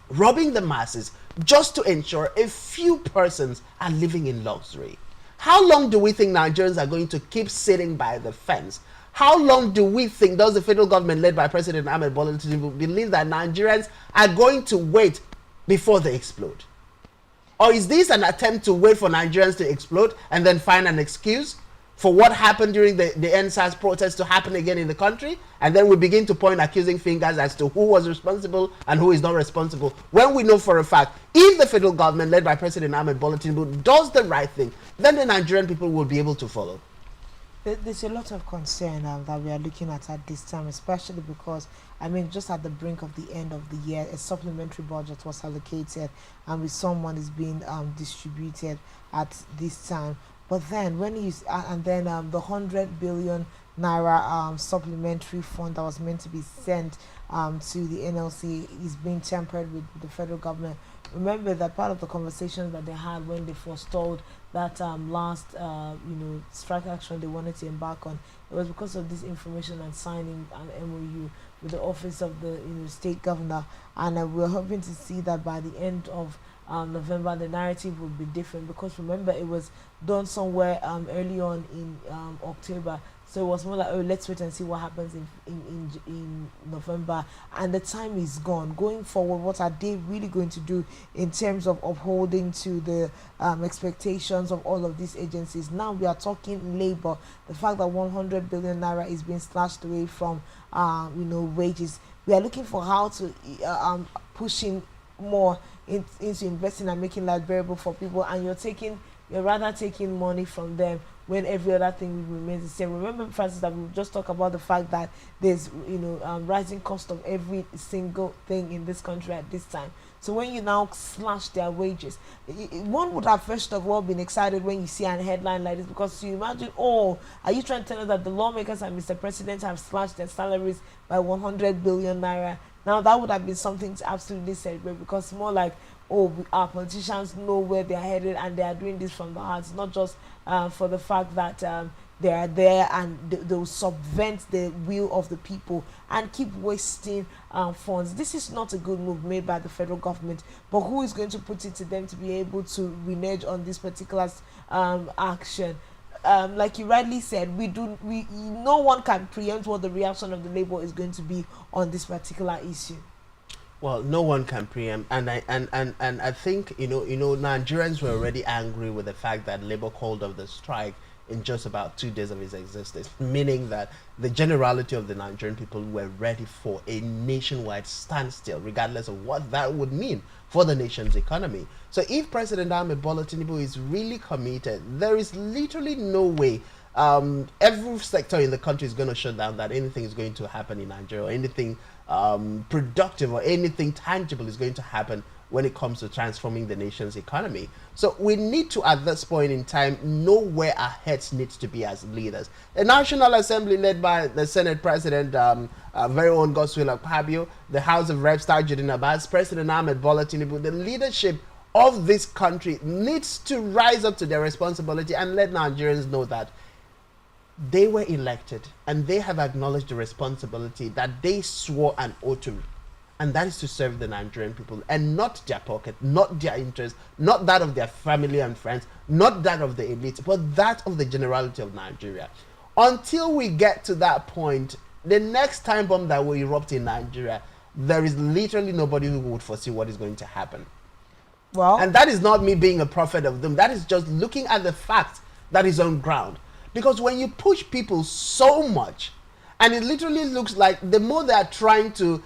robbing the masses just to ensure a few persons are living in luxury? How long do we think Nigerians are going to keep sitting by the fence? How long do we think, does the federal government led by President Ahmed Bola Tinubu believe that Nigerians are going to wait before they explode? Or is this an attempt to wait for Nigerians to explode and then find an excuse for what happened during the NSAS protest to happen again in the country? And then we begin to point accusing fingers as to who was responsible and who is not responsible, when we know for a fact, if the federal government led by President Ahmed Bola Tinubu does the right thing, then the Nigerian people will be able to follow. There's a lot of concern that we are looking at this time, especially because, I mean, just at the brink of the end of the year, a supplementary budget was allocated, and with someone is being distributed at this time. But then, when you the 100 billion naira supplementary fund that was meant to be sent to the NLC is being tempered with the federal government. Remember that part of the conversation that they had when they forestalled that last strike action they wanted to embark on, it was because of this information and signing an MOU with the office of the state governor, and we're hoping to see that by the end of November the narrative will be different, because remember it was done somewhere early on in October. So it was more like, oh, let's wait and see what happens in November. And the time is gone. Going forward, what are they really going to do in terms of upholding to the expectations of all of these agencies? Now we are talking labor. The fact that 100 billion naira is being slashed away from, wages. We are looking for how to pushing more into investing and making life bearable for people. And you're rather taking money from them when every other thing remains the same. Remember, Francis, that we just talked about the fact that there's rising cost of every single thing in this country at this time. So when you now slash their wages, one would have first of all been excited when you see a headline like this, because you imagine, oh, are you trying to tell us that the lawmakers and Mr. President have slashed their salaries by 100 billion naira? Now that would have been something to absolutely celebrate, because more like, oh, our politicians know where they are headed and they are doing this from the heart. It's not just for the fact that they are there and they will subvert the will of the people and keep wasting funds. This is not a good move made by the federal government, but who is going to put it to them to be able to renege on this particular action? Like you rightly said, no one can preempt what the reaction of the labor is going to be on this particular issue. Well, no one can preempt, and I think Nigerians were already angry with the fact that Labour called off the strike in just about 2 days of its existence, meaning that the generality of the Nigerian people were ready for a nationwide standstill, regardless of what that would mean for the nation's economy. So if President Ahmed Bola Tinubu is really committed, there is literally no way every sector in the country is going to shut down that anything is going to happen in Nigeria, or anything productive or anything tangible is going to happen when it comes to transforming the nation's economy. So we need to, at this point in time, know where our heads needs to be as leaders. The National Assembly, led by the Senate President, very own Godswill Akpabio, the House of Reps, Tajuddin Abbas, President Ahmed Bola Tinubu, the leadership of this country needs to rise up to their responsibility and let Nigerians know that they were elected and they have acknowledged the responsibility that they swore an oath to, and that is to serve the Nigerian people and not their pocket, not their interest, not that of their family and friends, not that of the elite, but that of the generality of Nigeria. Until we get to that point, the next time bomb that will erupt in Nigeria, there is literally nobody who would foresee what is going to happen. Well, and that is not me being a prophet of doom. That is just looking at the fact that is on ground. Because when you push people so much, and it literally looks like the more they are trying to,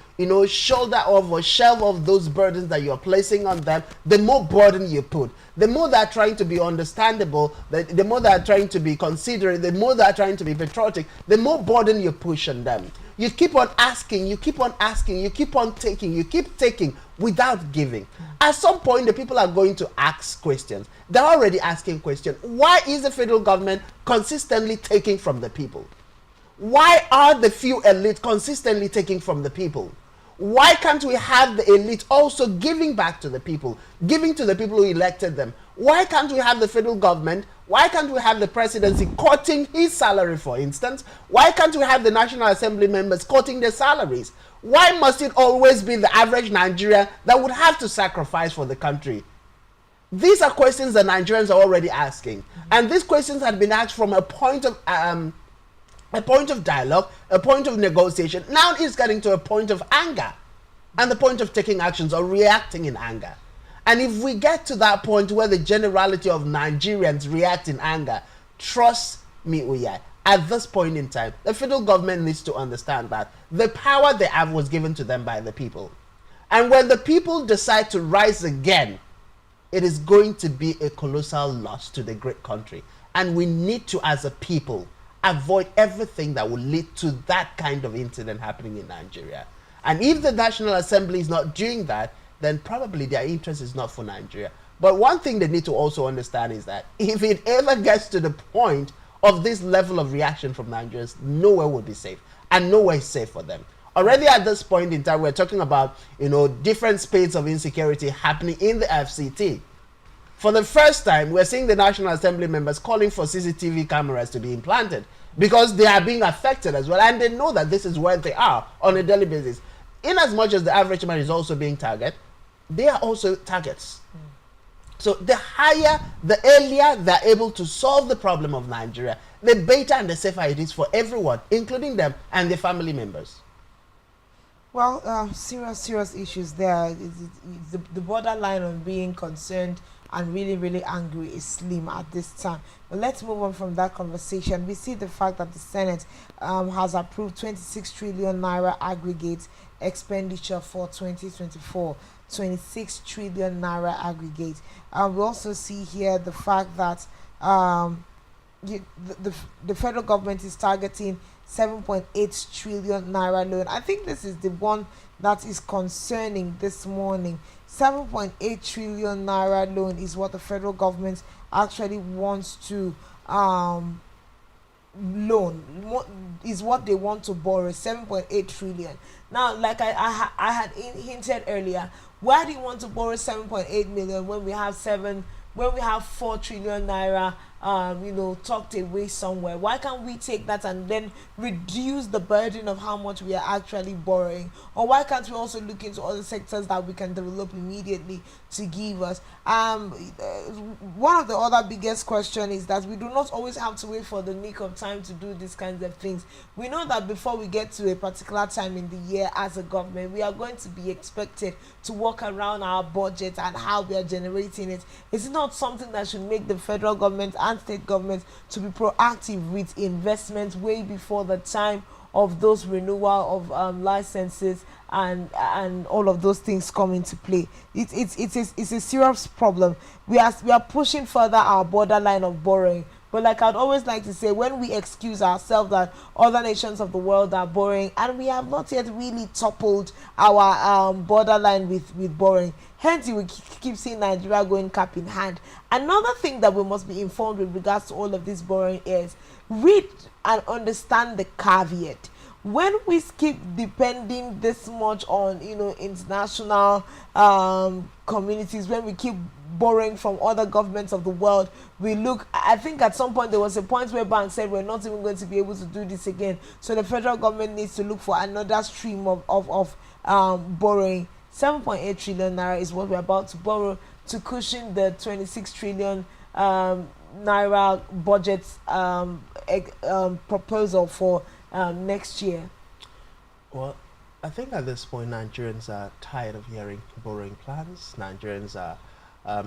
shoulder off or shelve off those burdens that you're placing on them, the more burden you put. The more they're trying to be understandable, the more they're trying to be considerate, the more they're trying to be patriotic, the more burden you push on them. You keep on asking, you keep on asking, you keep on taking, you keep taking without giving. At some point, the people are going to ask questions. They're already asking questions. Why is the federal government consistently taking from the people? Why are the few elite consistently taking from the people? Why can't we have the elite also giving back to the people, giving to the people who elected them? Why can't we have the federal government? Why can't we have the presidency cutting his salary, for instance? Why can't we have the National Assembly members cutting their salaries? Why must it always be the average Nigerian that would have to sacrifice for the country? These are questions that Nigerians are already asking. And these questions had been asked from a point of dialogue, a point of negotiation. Now it's getting to a point of anger and the point of taking actions or reacting in anger. And if we get to that point where the generality of Nigerians react in anger, trust me, Uya, at this point in time, the federal government needs to understand that the power they have was given to them by the people. And when the people decide to rise again, it is going to be a colossal loss to the great country. And we need to, as a people, avoid everything that will lead to that kind of incident happening in Nigeria. And if the National Assembly is not doing that, then probably their interest is not for Nigeria. But one thing they need to also understand is that if it ever gets to the point of this level of reaction from Nigerians, nowhere will be safe, and nowhere is safe for them. Already at this point in time, we're talking about, different spades of insecurity happening in the FCT. For the first time, we're seeing the National Assembly members calling for CCTV cameras to be implanted. because they are being affected as well, and they know that this is where they are on a daily basis. In as much as the average man is also being targeted, they are also targets. So the higher, the earlier they're able to solve the problem of Nigeria, the better and the safer it is for everyone, including them and their family members. Well, serious issues there. The borderline on being concerned and really, really angry is slim at this time. But let's move on from that conversation. We see the fact that the Senate has approved 26 trillion naira aggregate expenditure for 2024. 26 trillion naira aggregate. We also see here the fact that the federal government is targeting 7.8 trillion naira loan. I think this is the one that is concerning this morning. 7.8 trillion naira loan is what the federal government actually wants to loan, is what they want to borrow. 7.8 trillion. Now, like I had hinted earlier, why do you want to borrow 7.8 million when we have 4 trillion naira tucked away somewhere? Why can't we take that and then reduce the burden of how much we are actually borrowing? Or why can't we also look into other sectors that we can develop immediately to give us? One of the other biggest question is that we do not always have to wait for the nick of time to do these kinds of things. We know that before we get to a particular time in the year as a government, we are going to be expected to work around our budget and how we are generating it. It's not something that should make the federal government and state governments to be proactive with investments way before the time of those renewal of licenses and all of those things come into play. It's a serious problem. We are pushing further our borderline of borrowing. But like I'd always like to say, when we excuse ourselves that other nations of the world are borrowing, and we have not yet really toppled our borderline with borrowing, hence you will keep seeing Nigeria going cap in hand. Another thing that we must be informed with regards to all of this borrowing is read and understand the caveat. When we keep depending this much on international communities, when we keep borrowing from other governments of the world, I think at some point there was a point where banks said we're not even going to be able to do this again, so the federal government needs to look for another stream of borrowing. 7.8 trillion naira is what we're about to borrow to cushion the 26 trillion naira budget proposal for next year. Well, I think at this point Nigerians are tired of hearing borrowing plans. Nigerians are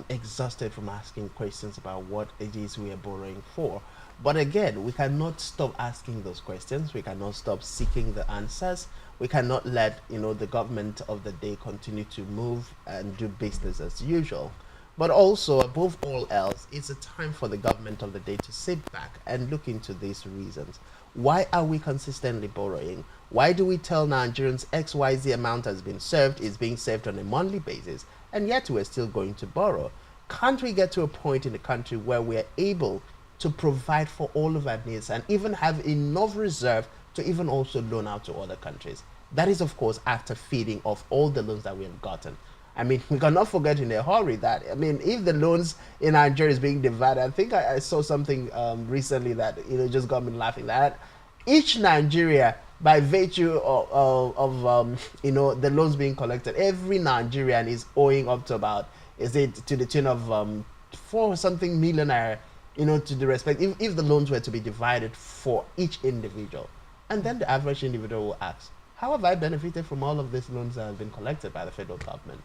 exhausted from asking questions about what it is we are borrowing for. But again, we cannot stop asking those questions. We cannot stop seeking the answers. We cannot let the government of the day continue to move and do business as usual. But also, above all else, it's a time for the government of the day to sit back and look into these reasons. Why are we consistently borrowing? Why do we tell Nigerians XYZ amount has been served, is being served on a monthly basis, and yet we're still going to borrow? Can't we get to a point in the country where we're able to provide for all of our needs and even have enough reserve to even also loan out to other countries? That is, of course, after feeding off all the loans that we have gotten. I mean, we cannot forget in a hurry that, if the loans in Nigeria is being divided, I think I saw something recently that, just got me laughing, that each Nigeria, by virtue of the loans being collected, every Nigerian is owing up to about, is it to the tune of 4 something million naira, to the respect, if the loans were to be divided for each individual. And then the average individual will ask, how have I benefited from all of these loans that have been collected by the federal government?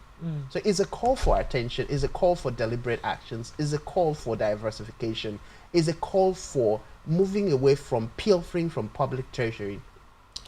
So it's a call for attention, it's a call for deliberate actions, it's a call for diversification, it's a call for moving away from pilfering from public treasury.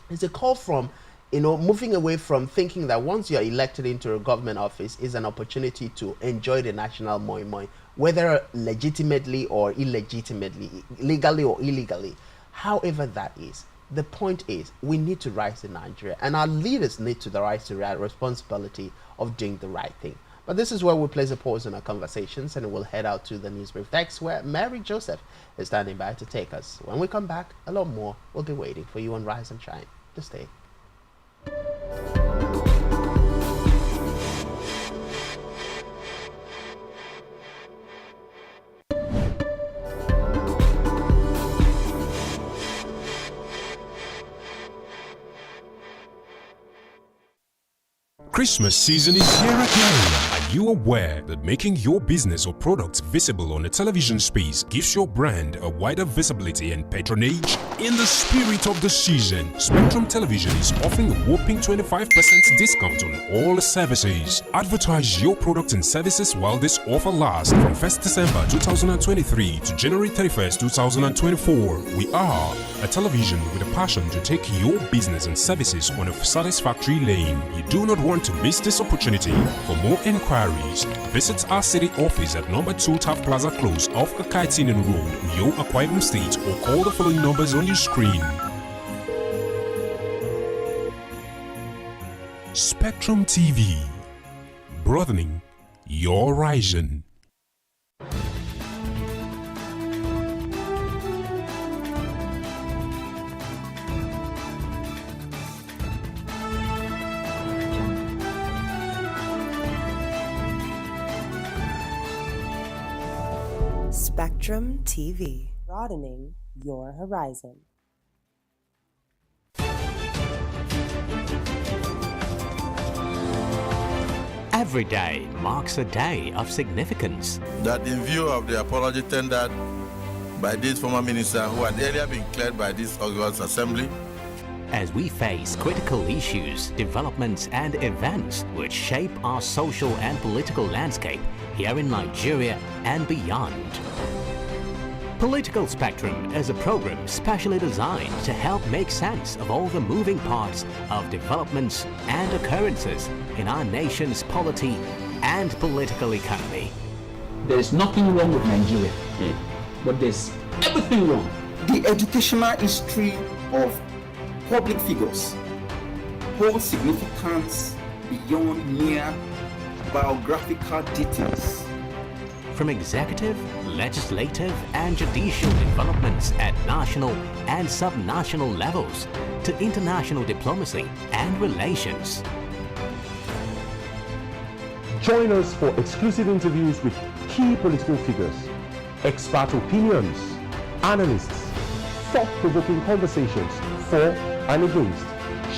It's a call from, moving away from thinking that once you're elected into a government office is an opportunity to enjoy the national moi moi, whether legitimately or illegitimately, legally or illegally, however that is. The point is, we need to rise in Nigeria, and our leaders need to rise to the responsibility of doing the right thing. But this is where we'll place a pause in our conversations, and we'll head out to the news brief next, where Mary Joseph is standing by to take us. When we come back, a lot more will be waiting for you on Rise and Shine. Just stay. Christmas season is here again. Are you aware that making your business or products visible on the television space gives your brand a wider visibility and patronage? In the spirit of the season, Spectrum Television is offering a whopping 25% discount on all services. Advertise your products and services while this offer lasts from 1st December 2023 to January 31st, 2024. We are a television with a passion to take your business and services on a satisfactory lane. You do not want to miss this opportunity. For more inquiries, visit our city office at number 2 Taft Plaza Close off Akaitinen Road, Uyo, Akwa Ibom State, or call the following numbers on your screen. Spectrum TV, broadening your horizon. Spectrum TV, broadening your horizon. Every day marks a day of significance. That in view of the apology tendered by this former minister who had earlier been cleared by this August Assembly, as we face critical issues, developments and events which shape our social and political landscape here in Nigeria and beyond. Political Spectrum is a program specially designed to help make sense of all the moving parts of developments and occurrences in our nation's polity and political economy. There is nothing wrong with Nigeria, but there's everything wrong. The educational history of public figures holds significance beyond mere biographical details. From executive, legislative and judicial developments at national and subnational levels to international diplomacy and relations. Join us for exclusive interviews with key political figures, expert opinions, analysts, thought-provoking conversations for and against,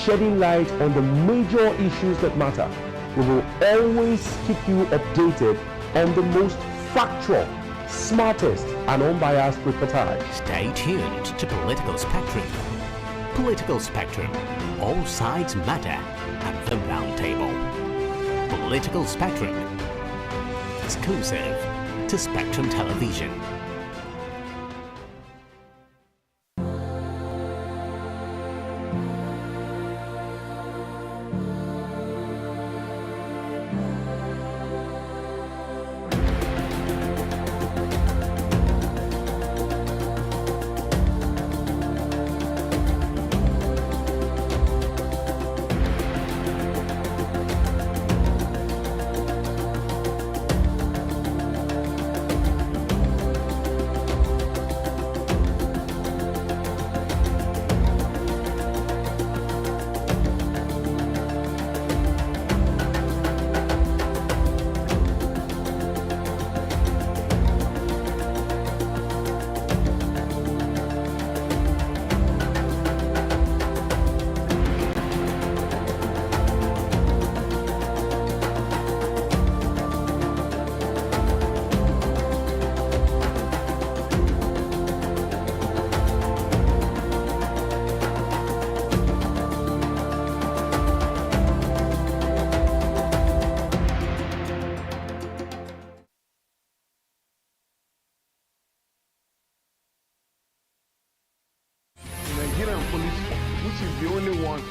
shedding light on the major issues that matter. We will always keep you updated on the most factual, smartest and unbiased reportage. Stay tuned to Political Spectrum. Political Spectrum. All sides matter at the round table. Political Spectrum. Exclusive to Spectrum Television.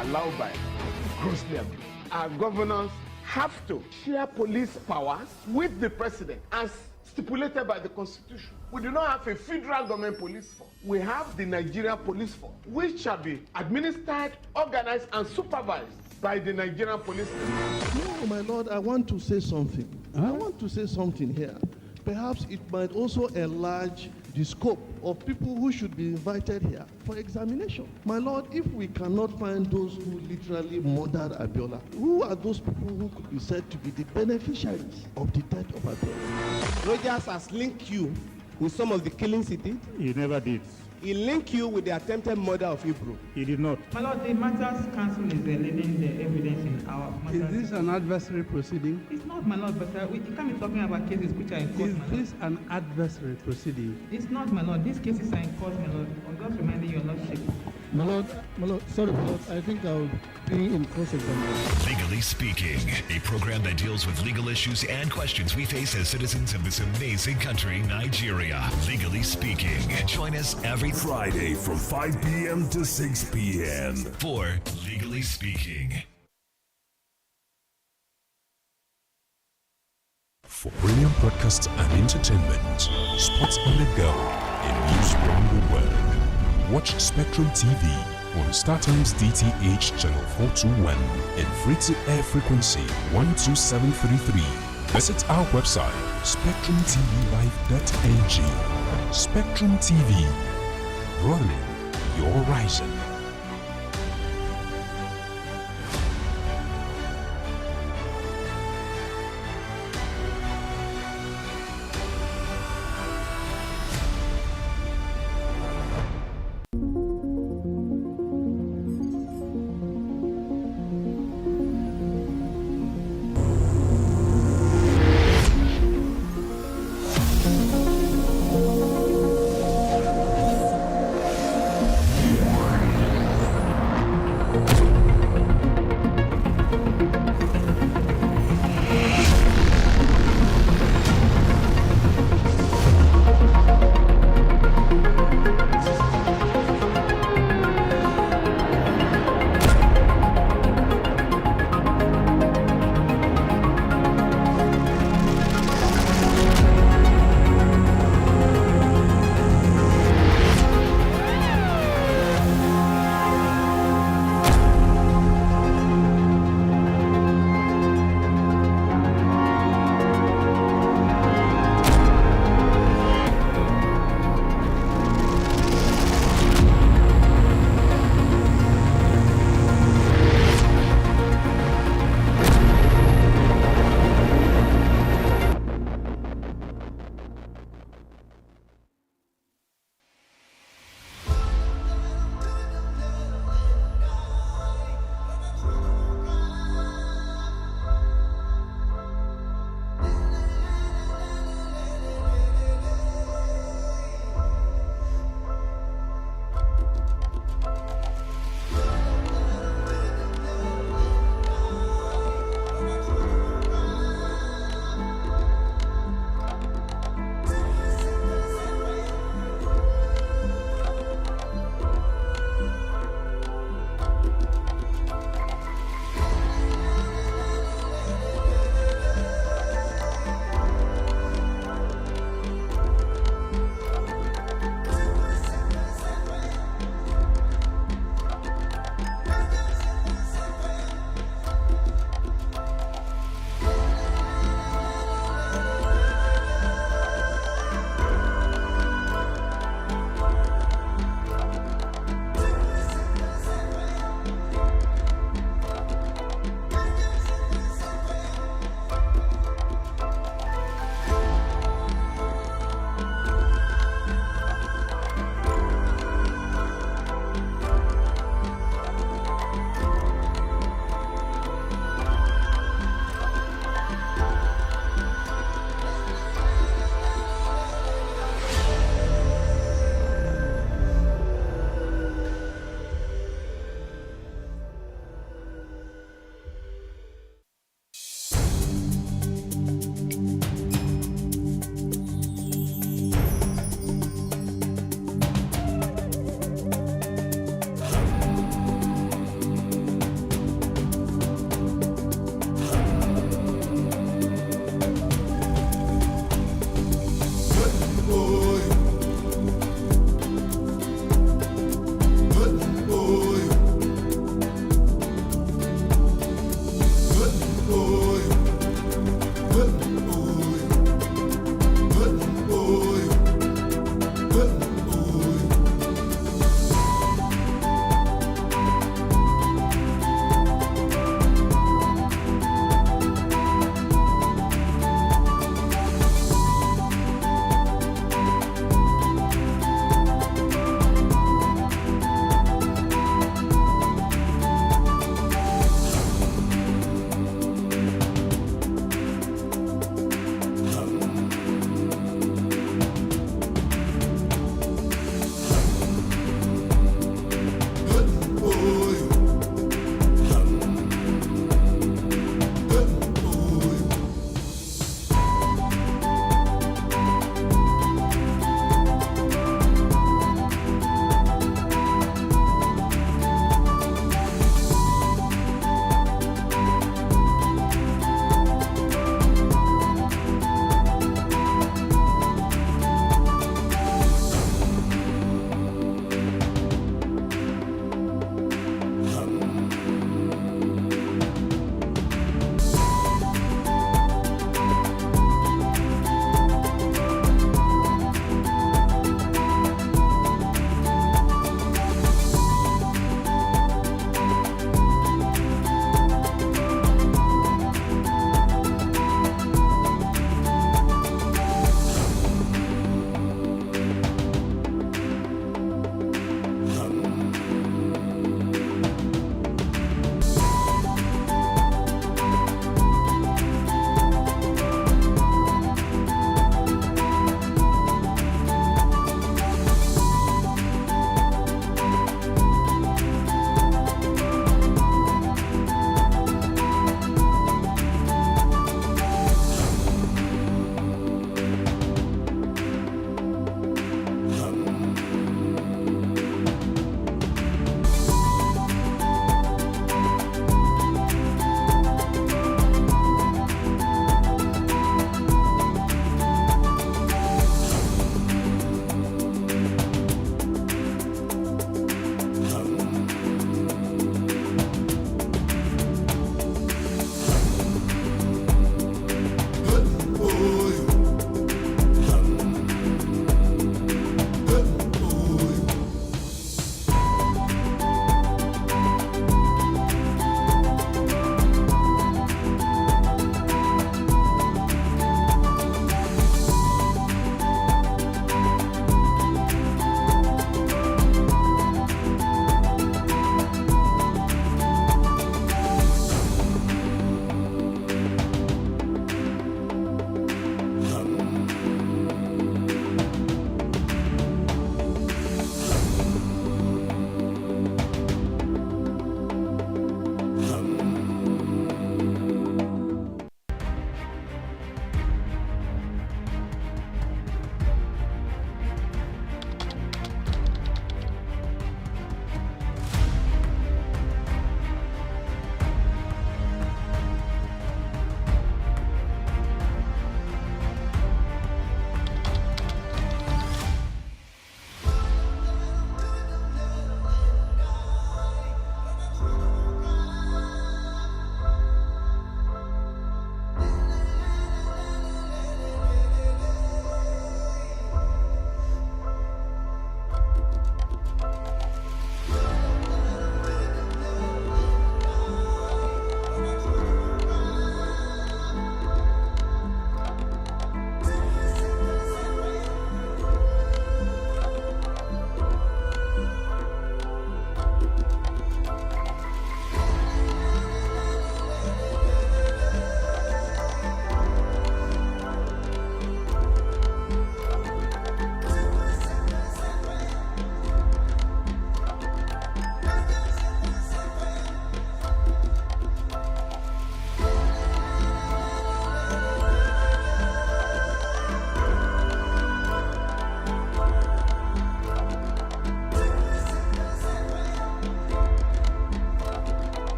Allowed by grossly abused. Our governors have to share police powers with the president as stipulated by the Constitution. We do not have a federal government police force. We have the Nigerian Police Force, which shall be administered, organized, and supervised by the Nigerian Police Force. No, my lord, I want to say something. I want to say something here. Perhaps it might also enlarge the scope of people who should be invited here for examination. My lord, if we cannot find those who literally murdered Abiola, who are those people who could be said to be the beneficiaries of the death of Abiola? Rogers has linked you with some of the killings he did? He never did. he linked you with the attempted murder of Hebrew. He did not. My Lord, the Matters Council is leading the evidence in our matters. Is this an adversary proceeding? It's not, my Lord, but you can't be talking about cases which are in court, Is my Lord. this an adversary proceeding? It's not, my Lord. These cases are in court, my Lord. I'm just reminding your Lordship. My Lord, sorry, my Lord, I think I'll be in cross-examination. Legally Speaking, a program that deals with legal issues and questions we face as citizens of this amazing country, Nigeria. Legally Speaking. Join us every Friday from 5 p.m. to 6 p.m. for Legally Speaking. For premium broadcasts and entertainment, sports on the go, and news around the world. Watch Spectrum TV on StarTimes DTH channel 421 and free-to-air frequency 12733. Visit our website SpectrumTVLive.ng. Spectrum TV, broadening your horizon.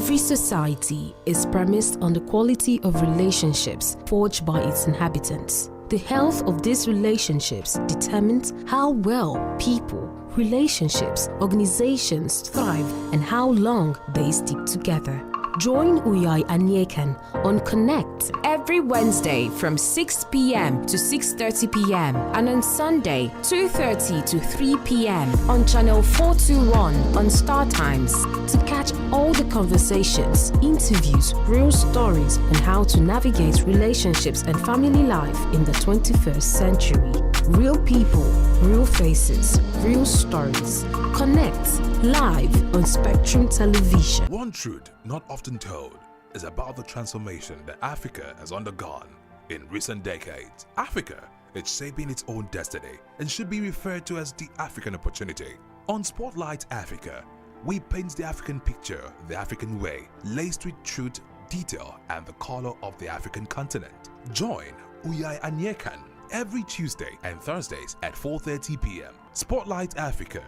Every society is premised on the quality of relationships forged by its inhabitants. The health of these relationships determines how well people, relationships, organizations thrive and how long they stick together. Join Uyai Anyekan on Connect every Wednesday from 6 p.m. to 6:30 p.m. and on Sunday 2:30 to 3 p.m. on channel 421 on Star Times to catch all the conversations, interviews, real stories on how to navigate relationships and family life in the 21st century. Real people, real faces, real stories. Connect live on Spectrum Television. One truth not often told is about the transformation that Africa has undergone in recent decades. Africa is shaping its own destiny and should be referred to as the African opportunity. On Spotlight Africa, we paint the African picture the African way, laced with truth, detail, and the color of the African continent. Join Uyai Anyekan every Tuesday and Thursdays at 4:30 p.m. Spotlight Africa,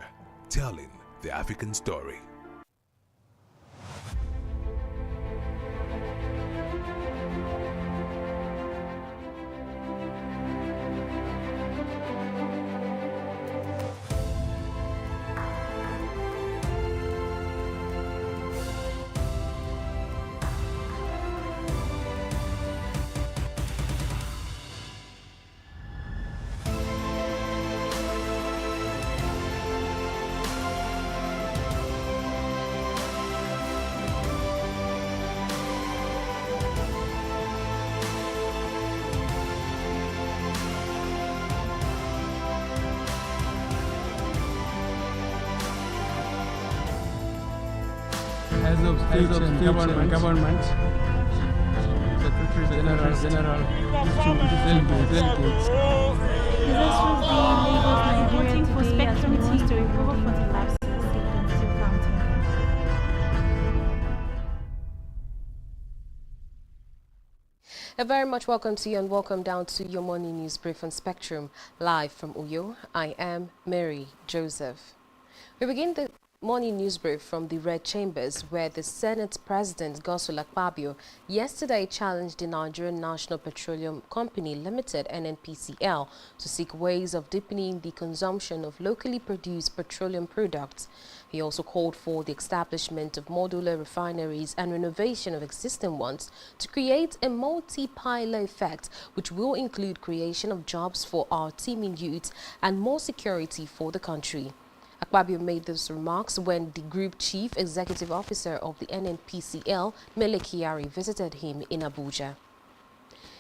telling the African story. As of state and government, Secretary General, delegates. Voting for Spectrum TV to recover for the lapses taken into account. A very much welcome to you and welcome down to your morning news brief on Spectrum, live from Uyo. I am Mary Joseph. We begin the morning news brief from the Red Chambers, where the Senate President Godswill Akpabio yesterday challenged the Nigerian National Petroleum Company Limited (NNPCL) to seek ways of deepening the consumption of locally produced petroleum products. He also called for the establishment of modular refineries and renovation of existing ones to create a multi-pillar effect, which will include creation of jobs for our teeming youth and more security for the country. Akpabio made these remarks when the Group Chief Executive Officer of the NNPCL, Mele Kyari, visited him in Abuja.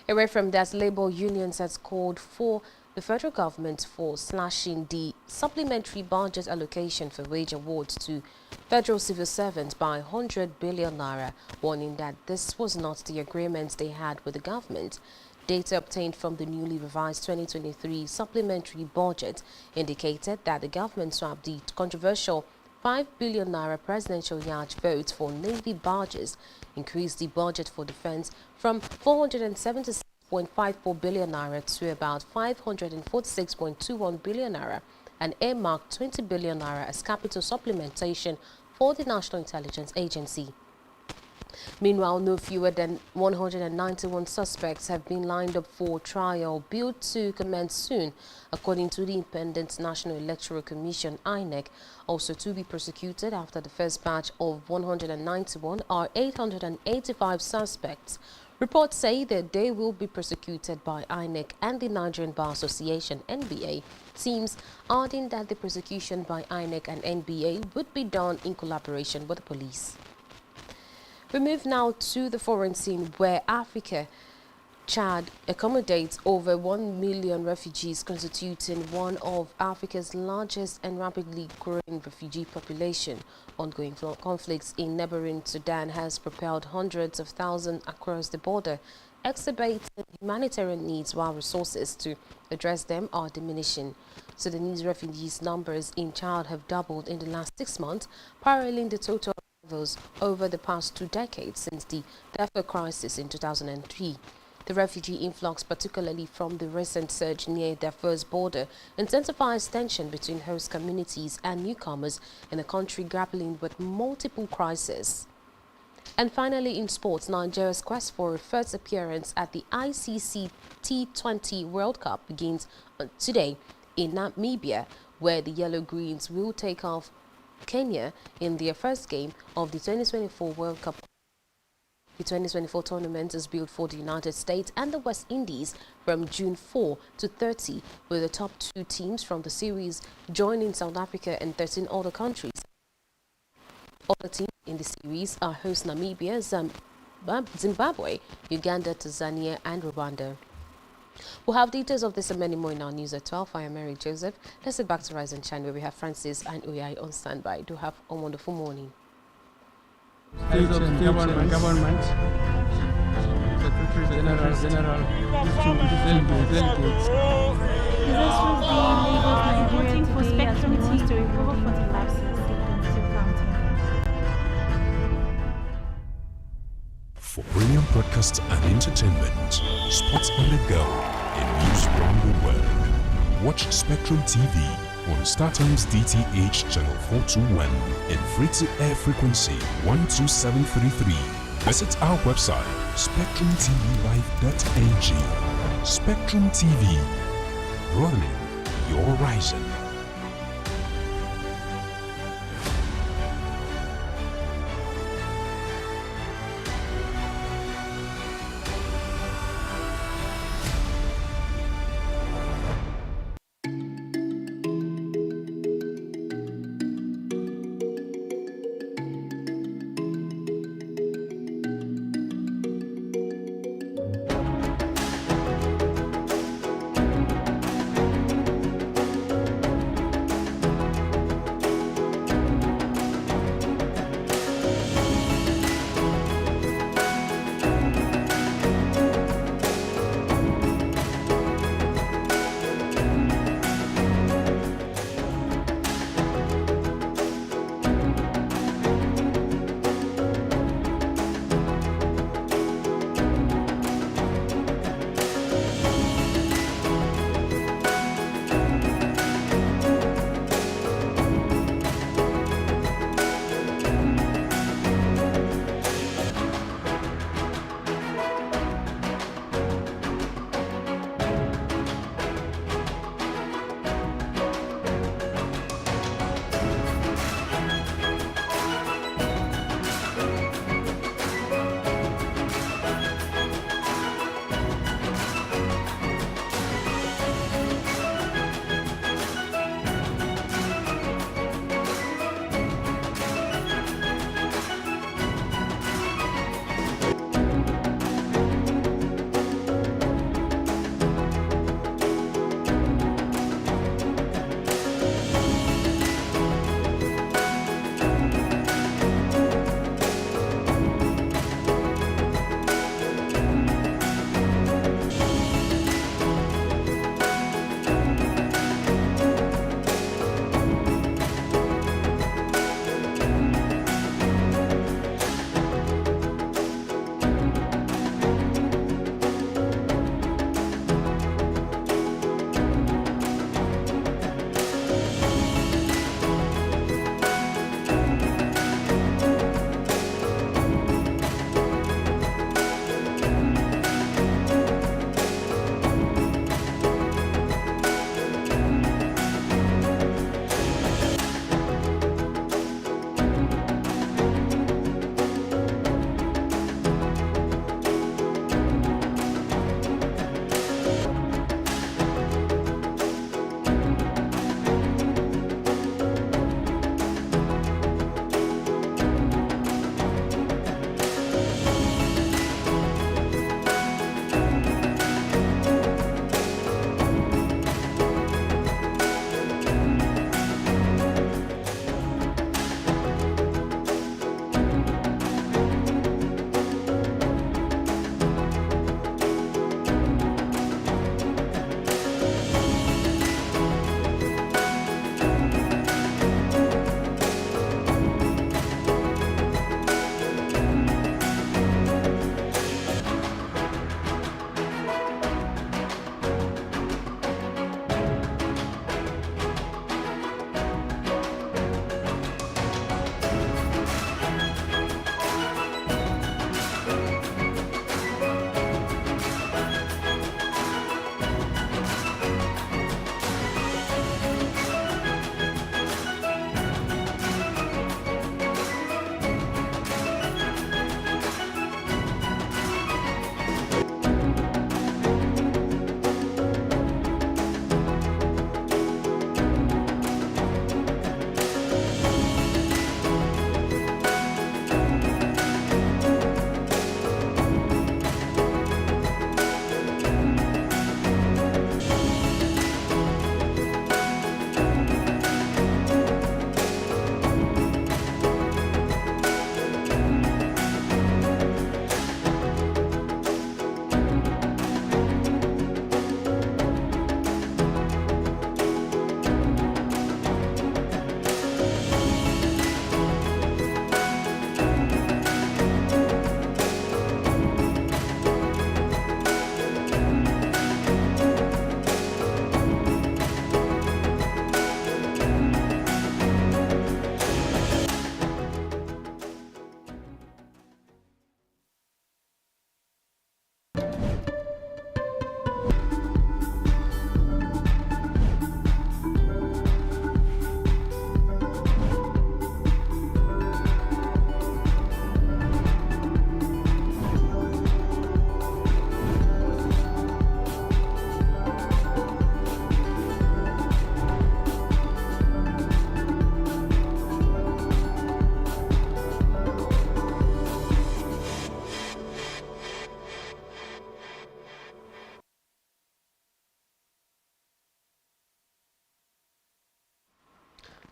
Away from that, labor unions has called for the federal government for slashing the supplementary budget allocation for wage awards to federal civil servants by 100 billion naira, warning that this was not the agreement they had with the government. Data obtained from the newly revised 2023 supplementary budget indicated that the government swapped the controversial 5 billion naira presidential yacht vote for Navy barges, increased the budget for defense from 476.54 billion naira to about 546.21 billion naira, and earmarked 20 billion naira as capital supplementation for the National Intelligence Agency. Meanwhile, no fewer than 191 suspects have been lined up for trial, billed to commence soon, according to the Independent National Electoral Commission, INEC. Also to be prosecuted after the first batch of 191 are 885 suspects. Reports say that they will be prosecuted by INEC and the Nigerian Bar Association, NBA. Teams adding that the prosecution by INEC and NBA would be done in collaboration with the police. We move now to the foreign scene, where Africa, Chad, accommodates over 1 million refugees, constituting one of Africa's largest and rapidly growing refugee population. Ongoing conflicts in neighboring Sudan has propelled hundreds of thousands across the border, exacerbating humanitarian needs while resources to address them are diminishing. Sudanese refugees' numbers in Chad have doubled in the last 6 months, paralleling the total over the past 2 decades since the Darfur crisis in 2003. The refugee influx, particularly from the recent surge near Darfur's border, intensifies tension between host communities and newcomers in a country grappling with multiple crises. And finally, in sports, Nigeria's quest for a first appearance at the ICC T20 World Cup begins today in Namibia, where the Yellow Greens will take off Kenya in their first game of the 2024 World Cup. The 2024 tournament is built for the United States and the West Indies from June 4 to 30, with the top 2 teams from the series joining South Africa and 13 other countries. Other teams in the series are host Namibia, Zimbabwe, Uganda, Tanzania, and Rwanda. We'll have details of this and many more in our news at 12. I am Mary Joseph. Let's head back to Rise and Shine, where we have Francis and Oyai on standby. Do have a wonderful morning. Government, Secretary General, delegates. Voting for Spectrum TV to recover 40 lives in County. For brilliant broadcasts and entertainment, sports on the go, and news around the world, watch Spectrum TV on StarTimes DTH channel 421 and free-to-air frequency 12733. Visit our website SpectrumTVLive.ng. Spectrum TV, broadening your horizon.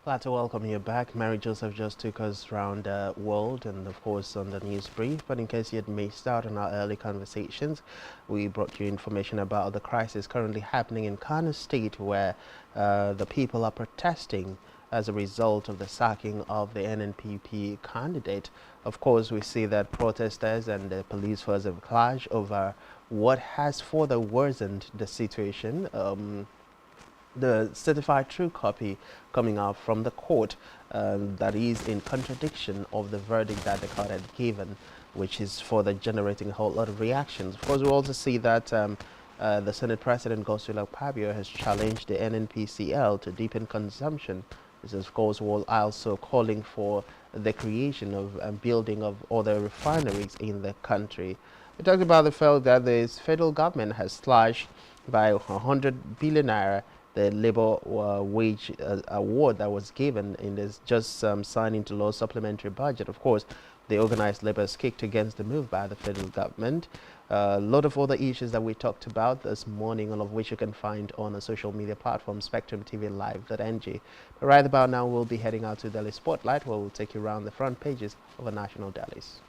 Glad to welcome you back. Mary Joseph just took us around the world and, of course, on the news brief. But in case you had missed out on our early conversations, we brought you information about the crisis currently happening in Kano State, where the people are protesting as a result of the sacking of the NNPP candidate. Of course, we see that protesters and the police force have clashed over what has further worsened the situation. The certified true copy coming out from the court that is in contradiction of the verdict that the court had given, which is further generating a whole lot of reactions. Of course, we also see that the Senate President Godswill Akpabio has challenged the NNPCL to deepen consumption. This is, of course, while also calling for the creation of and building of other refineries in the country. We talked about the fact that the federal government has slashed by 100 billion naira the labor wage award that was given in this just signed into law supplementary budget. Of course, the organized labor has kicked against the move by the federal government. A lot of other issues that we talked about this morning, all of which you can find on a social media platform, SpectrumTV Live.ng. But right about now, we'll be heading out to Delhi Spotlight, where we'll take you around the front pages of our national dailies.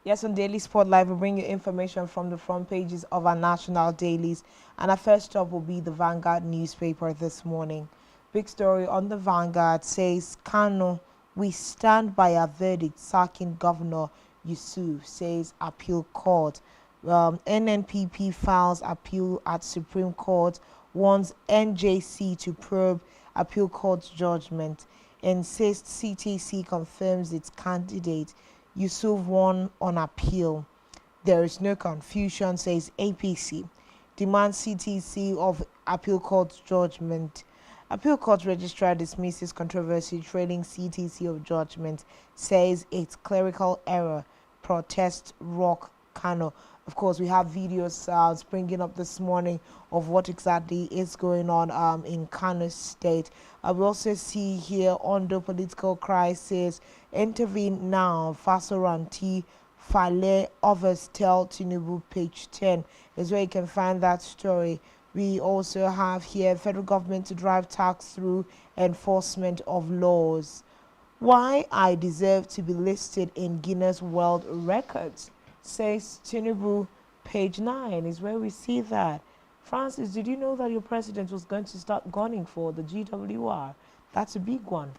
Yes, on Daily Sport Live, we bring you information from the front pages of our national dailies. And our first stop will be the Vanguard newspaper this morning. Big story on the Vanguard says, Kano, we stand by our verdict, sacking Governor Yusuf, says appeal court. NNPP files appeal at Supreme Court, wants NJC to probe appeal court's judgment, insists CTC confirms its candidate. Yusuf won on appeal. There is no confusion, says APC. Demands CTC of appeal court's judgment. Appeal court registrar dismisses controversy trailing CTC of judgment, says it's clerical error. Protest rock Kano. Of course, we have videos springing up this morning of what exactly is going on in Kano State. We also see here under political crisis, intervene now, Fasoranti, Fale, others tell Tinubu, page 10 is where you can find that story. We also have here federal government to drive tax through enforcement of laws. Why I deserve to be listed in Guinness World Records, says Tinubu, page 9 is where we see that. Francis, did you know that your president was going to start gunning for the GWR? That's a big one.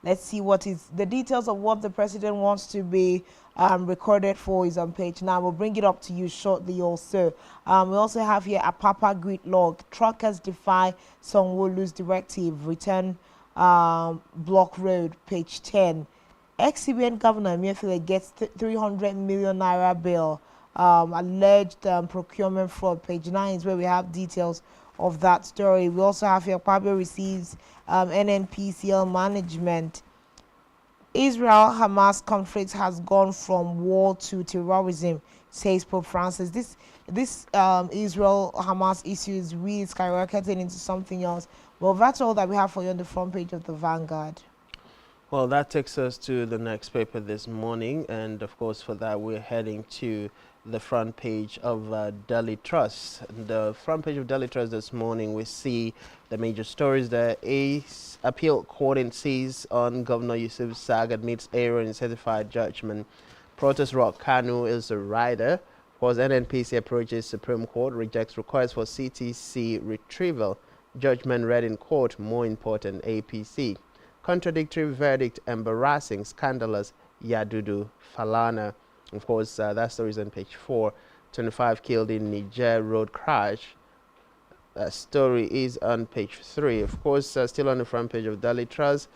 Let's see what is the details of what the president wants to be recorded for is on page 9. We'll bring it up to you shortly also. We also have here a Papa grid log. Truckers defy Sanwo-Olu's directive. Return block road, page 10. Ex-CBN Governor Emefiele gets 300 million naira bill. Alleged procurement fraud, page 9 is where we have details of that story. We also have here Pablo receives NNPCL management. Israel-Hamas conflict has gone from war to terrorism, says Pope Francis. This Israel-Hamas issue is really skyrocketing into something else. Well, that's all that we have for you on the front page of the Vanguard. Well, that takes us to the next paper this morning, and of course for that we're heading to the front page of Daily Trust. The front page of Daily Trust this morning, we see the major stories there. Appeal court insists on Governor Yusuf Sag admits error in certified judgment. Protest rock Kanu is a rider. Of course, NNPC approaches Supreme Court, rejects request for CTC retrieval. Judgment read in court, more important, APC. Contradictory verdict, embarrassing, scandalous, Yadudu, Falana. Of course, that story is on page 4. 25 killed in Niger road crash. That story is on page 3. Of course, still on the front page of Daily Trust,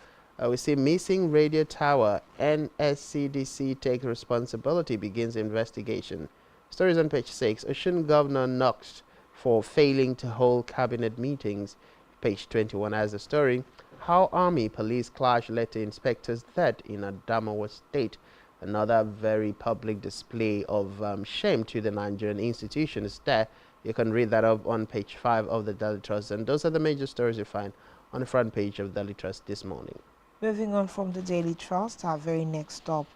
we see missing radio tower. NSCDC take responsibility, begins investigation. Stories on page 6. Osun governor knocks for failing to hold cabinet meetings. Page 21 has the story. How Army Police clash led to inspector's death in Adamawa State. Another very public display of shame to the Nigerian institutions there. You can read that up on page 5 of the Daily Trust. And those are the major stories you find on the front page of Daily Trust this morning. Moving on from the Daily Trust, our very next stop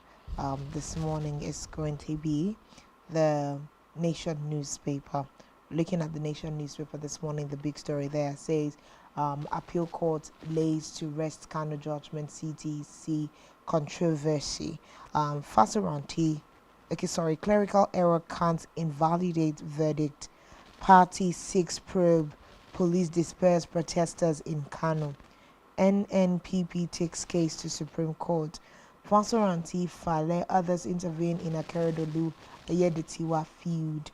this morning is going to be the Nation newspaper. Looking at the Nation newspaper this morning, the big story there says appeal court lays to rest Kano judgment CTC controversy. Clerical error can't invalidate verdict. Party 6 probe. Police disperse protesters in Kano. NNPP takes case to Supreme Court. Fasoranti Fale, others intervene in a Keredolu Ayedetiwa feud.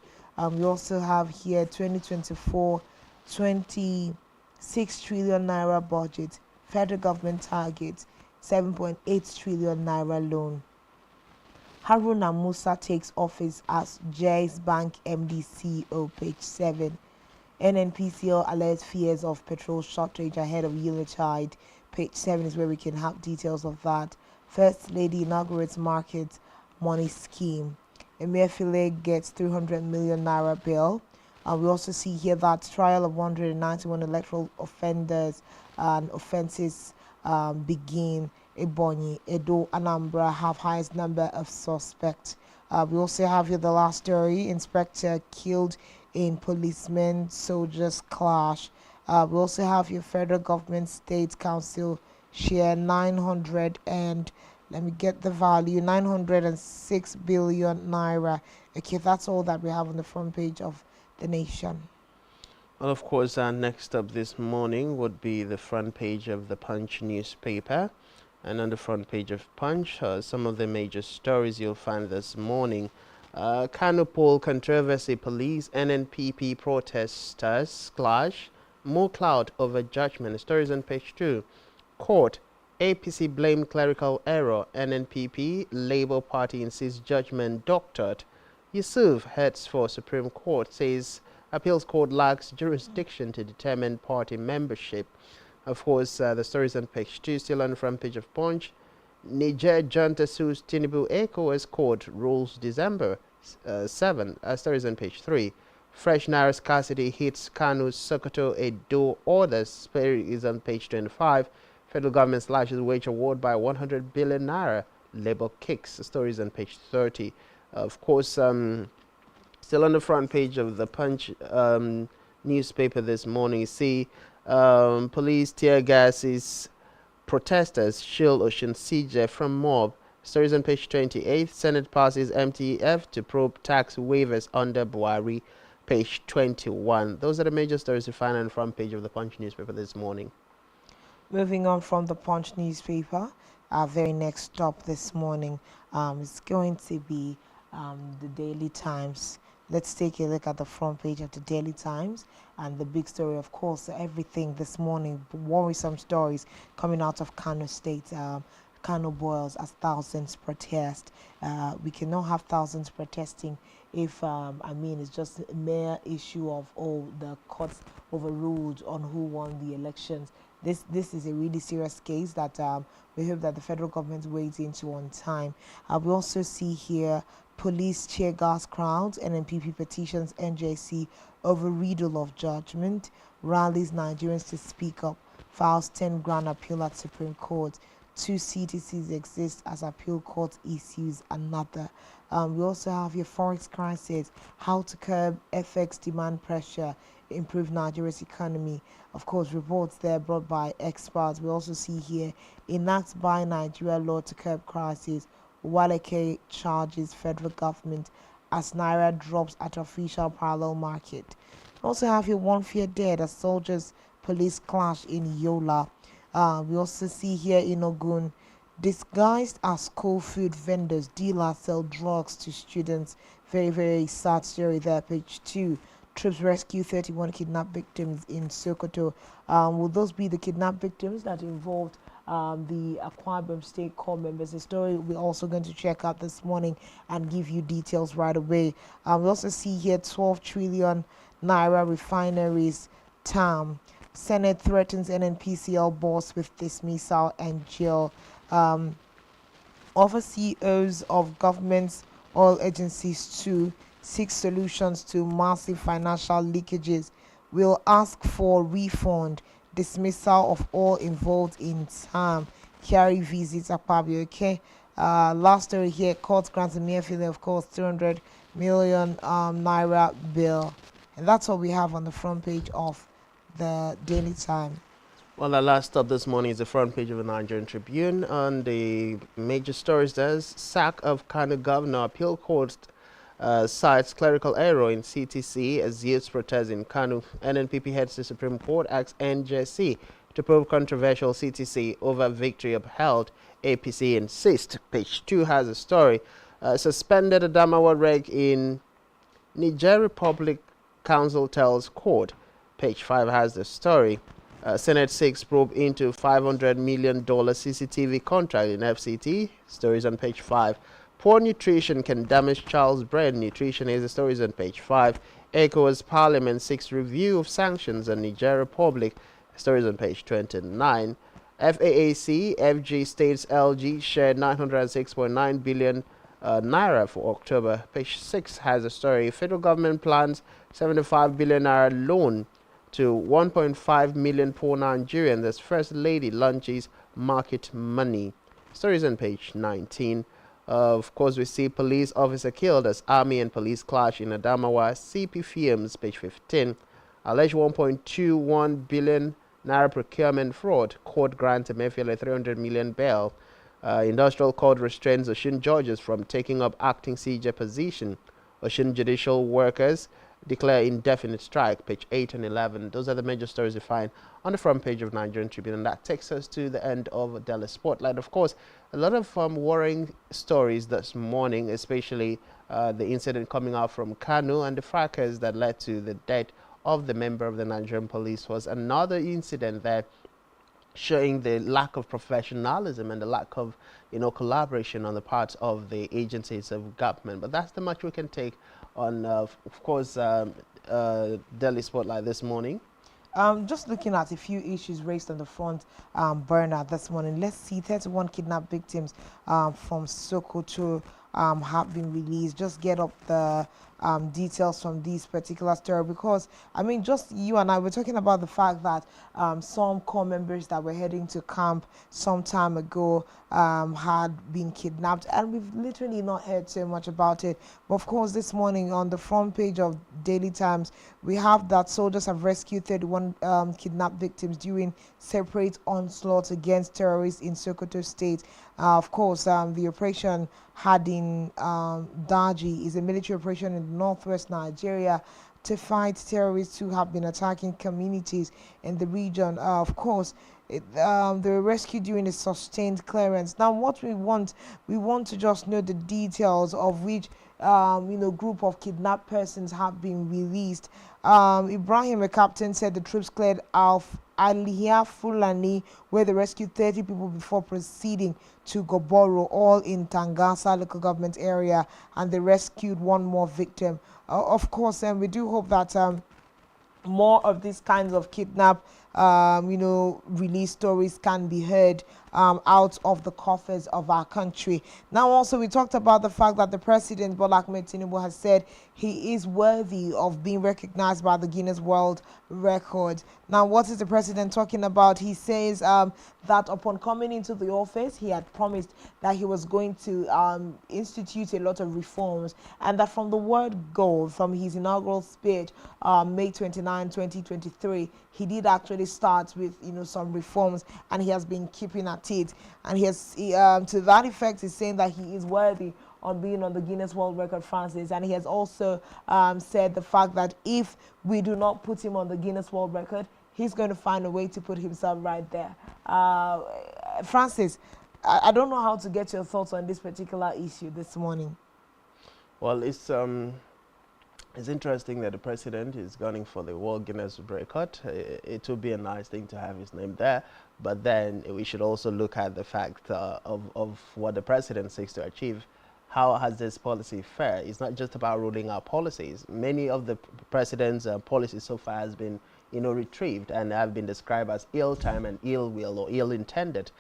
We also have here 2024 26 trillion naira budget. Federal government target 7.8 trillion naira loan. Haruna Musa takes office as Jais Bank MD CEO, page 7. NNPCL alerts fears of petrol shortage ahead of Unitide. Page 7 is where we can have details of that. First Lady inaugurates market money scheme. Emefiele gets 300 million naira bill. We also see here that trial of 191 electoral offenders and offences begin. Ebonyi, Edo, Anambra have highest number of suspects. We also have here the last story. Inspector killed in policemen soldiers clash. We also have your federal government state council share 900 and let me get the value 906 billion naira. Okay, that's all that we have on the front page of the Nation. Well, of course, next up this morning would be the front page of the Punch newspaper. And on the front page of Punch, some of the major stories you'll find this morning. Kano poll controversy, police, NNPP protesters clash, more cloud over judgment. Stories on page 2. Court, APC blame clerical error, NNPP, Labour Party insists judgment doctored. Yusuf heads for Supreme Court, says appeals court lacks jurisdiction to determine party membership. Of course, the stories on page 2, still on the front page of Punch. Niger junta sues Tinubu ECOWAS court rules December 7. Stories on page 3. Fresh naira scarcity hits Kanu, Sokoto, Edo orders. Story is on page 25. Federal government slashes wage award by 100 billion naira. Labour kicks. Stories on page 30. Of course, still on the front page of the Punch newspaper this morning, you see police tear gases protesters, shield Ocean CJ from mob. Stories on page 28. Senate passes MTF to probe tax waivers under Buhari. Page 21. Those are the major stories you find on the front page of the Punch newspaper this morning. Moving on from the Punch newspaper, our very next stop this morning is going to be the Daily Times. Let's take a look at the front page of the Daily Times and the big story, of course, everything this morning, worrisome stories coming out of Kano State. Kano boils as thousands protest. We cannot have thousands protesting if, it's just a mere issue of, the courts overruled on who won the elections. This is a really serious case that we hope that the federal government weighs into on time. We also see here police tear gas crowds, NNPP petitions NJC over riddle of judgment, rallies Nigerians to speak up, files 10 grand appeal at Supreme Court. 2 CTCs exist as appeal court issues another. We also have your forex crisis, how to curb FX demand pressure, improve Nigeria's economy. Of course, reports there brought by experts. We also see here, enact by Nigeria law to curb crisis. Waleke charges federal government as Naira drops at official parallel market. We also have here one fear dead as soldiers police clash in Yola. We also see here in Ogun, disguised as school food vendors, dealers sell drugs to students. Very, very sad story there, page 2. Troops rescue 31 kidnapped victims in Sokoto. Will those be the kidnapped victims that involved the Akwa Ibom State Corps members? The story we're also going to check out this morning and give you details right away. We also see here 12 trillion Naira refineries TAM. Senate threatens NNPCL boss with dismissal and jail. Offers CEOs of governments, oil agencies to seek solutions to massive financial leakages. Will ask for refund, dismissal of all involved in TAM. Carry visits Akpabio. Okay. Last story here, court grants Emefiele, of course, 300 million naira bill. And that's what we have on the front page of the Daily Time. Well, our last stop this morning is the front page of the Nigerian Tribune. On the major stories, there's sack of Kano governor. Appeal court cites clerical error in CTC as youths protest in Kano. NNPP heads to Supreme Court, asks NJC to probe controversial CTC over victory upheld. APC insists. Page 2 has a story. Suspended Adamawa reg in Niger Republic Council tells court. Page 5 has the story. Senate 6 probe into $500 million CCTV contract in FCT. Stories on page 5. Poor nutrition can damage child's brain. Nutrition is the stories on page 5. ECOWAS Parliament seeks review of sanctions on Niger Republic. Stories on page 29. FAAC, FG states LG shared 906.9 billion naira for October. Page 6 has a story. Federal government plans 75 billion naira loan to 1.5 million poor Nigerians as First Lady launches market money. Stories on page 19. Of course, we see police officer killed as army and police clash in Adamawa. CP Films, page 15. Alleged 1.21 billion naira procurement fraud. Court grants Emefiele 300 million bail. Industrial court restrains Osun judges from taking up acting CJ position. Osun judicial workers declare indefinite strike. Page 8 and 11. Those are the major stories you find on the front page of Nigerian Tribune, and that takes us to the end of Daily Spotlight. Of course, a lot of worrying stories this morning, especially the incident coming out from Kano and the fracas that led to the death of the member of the Nigerian police force. Another incident that showing the lack of professionalism and the lack of, collaboration on the part of the agencies of government. But that's the much we can take on, of course, Daily Spotlight this morning. Just looking at a few issues raised on the front burner this morning. Let's see, 31 kidnapped victims from Sokoto have been released. Just get up the details from this particular story, because just you and I were talking about the fact that some core members that were heading to camp some time ago had been kidnapped, and we've literally not heard so much about it. But of course, this morning on the front page of Daily Times, we have that soldiers have rescued 31 kidnapped victims during separate onslaught against terrorists in Sokoto State. Of course, the operation had in Daji is a military operation in northwest Nigeria to fight terrorists who have been attacking communities in the region. Of course, they were rescued during a sustained clearance. Now, what we want to just know the details of which group of kidnapped persons have been released. Ibrahim, a captain, said the troops cleared Aliyah Fulani, where they rescued 30 people before proceeding to Goboro, all in Tangasa local government area, and they rescued one more victim. Of course, and we do hope that more of these kinds of kidnap, release stories can be heard out of the coffers of our country. Now, also, we talked about the fact that the president, Bola Ahmed Tinubu, has said he is worthy of being recognized by the Guinness World Record. Now, what is the president talking about? He says that upon coming into the office, he had promised that he was going to institute a lot of reforms, and that from the word go, from his inaugural speech, May 29, 2023, he did actually start with some reforms, and he has been keeping at it. And he has, to that effect, is saying that he is worthy on being on the Guinness World Record, Francis. And he has also said the fact that if we do not put him on the Guinness World Record, he's going to find a way to put himself right there. Francis, I don't know how to get your thoughts on this particular issue this morning. Well, it's interesting that the president is gunning for the World Guinness Record. It would be a nice thing to have his name there, but then we should also look at the fact of what the president seeks to achieve. how has this policy fared? It's not just about rolling out policies. Many of the president's policies so far has been, retrieved and have been described as ill-timed and ill-will or ill-intended,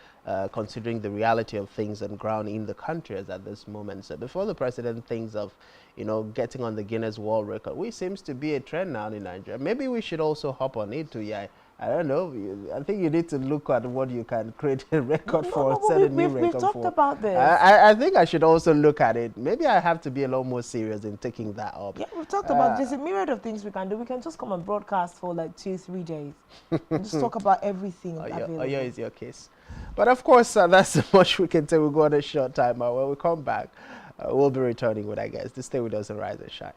considering the reality of things on ground in the country as at this moment. So before the president thinks of, getting on the Guinness World Record, which seems to be a trend now in Nigeria, maybe we should also hop on it too. Yeah, I don't know. I think you need to look at what you can create a record for, set a new record we've for. talked about this. I think I should also look at it. Maybe I have to be a lot more serious in taking that up. Yeah, we've talked about there's a myriad of things we can do. We can just come and broadcast for like 2-3 days and just talk about everything. Oyo is your case. But of course, that's so much we can say. We'll go on a short time. When we come back, we'll be returning with, I guess, to stay with us and Rise and Shine.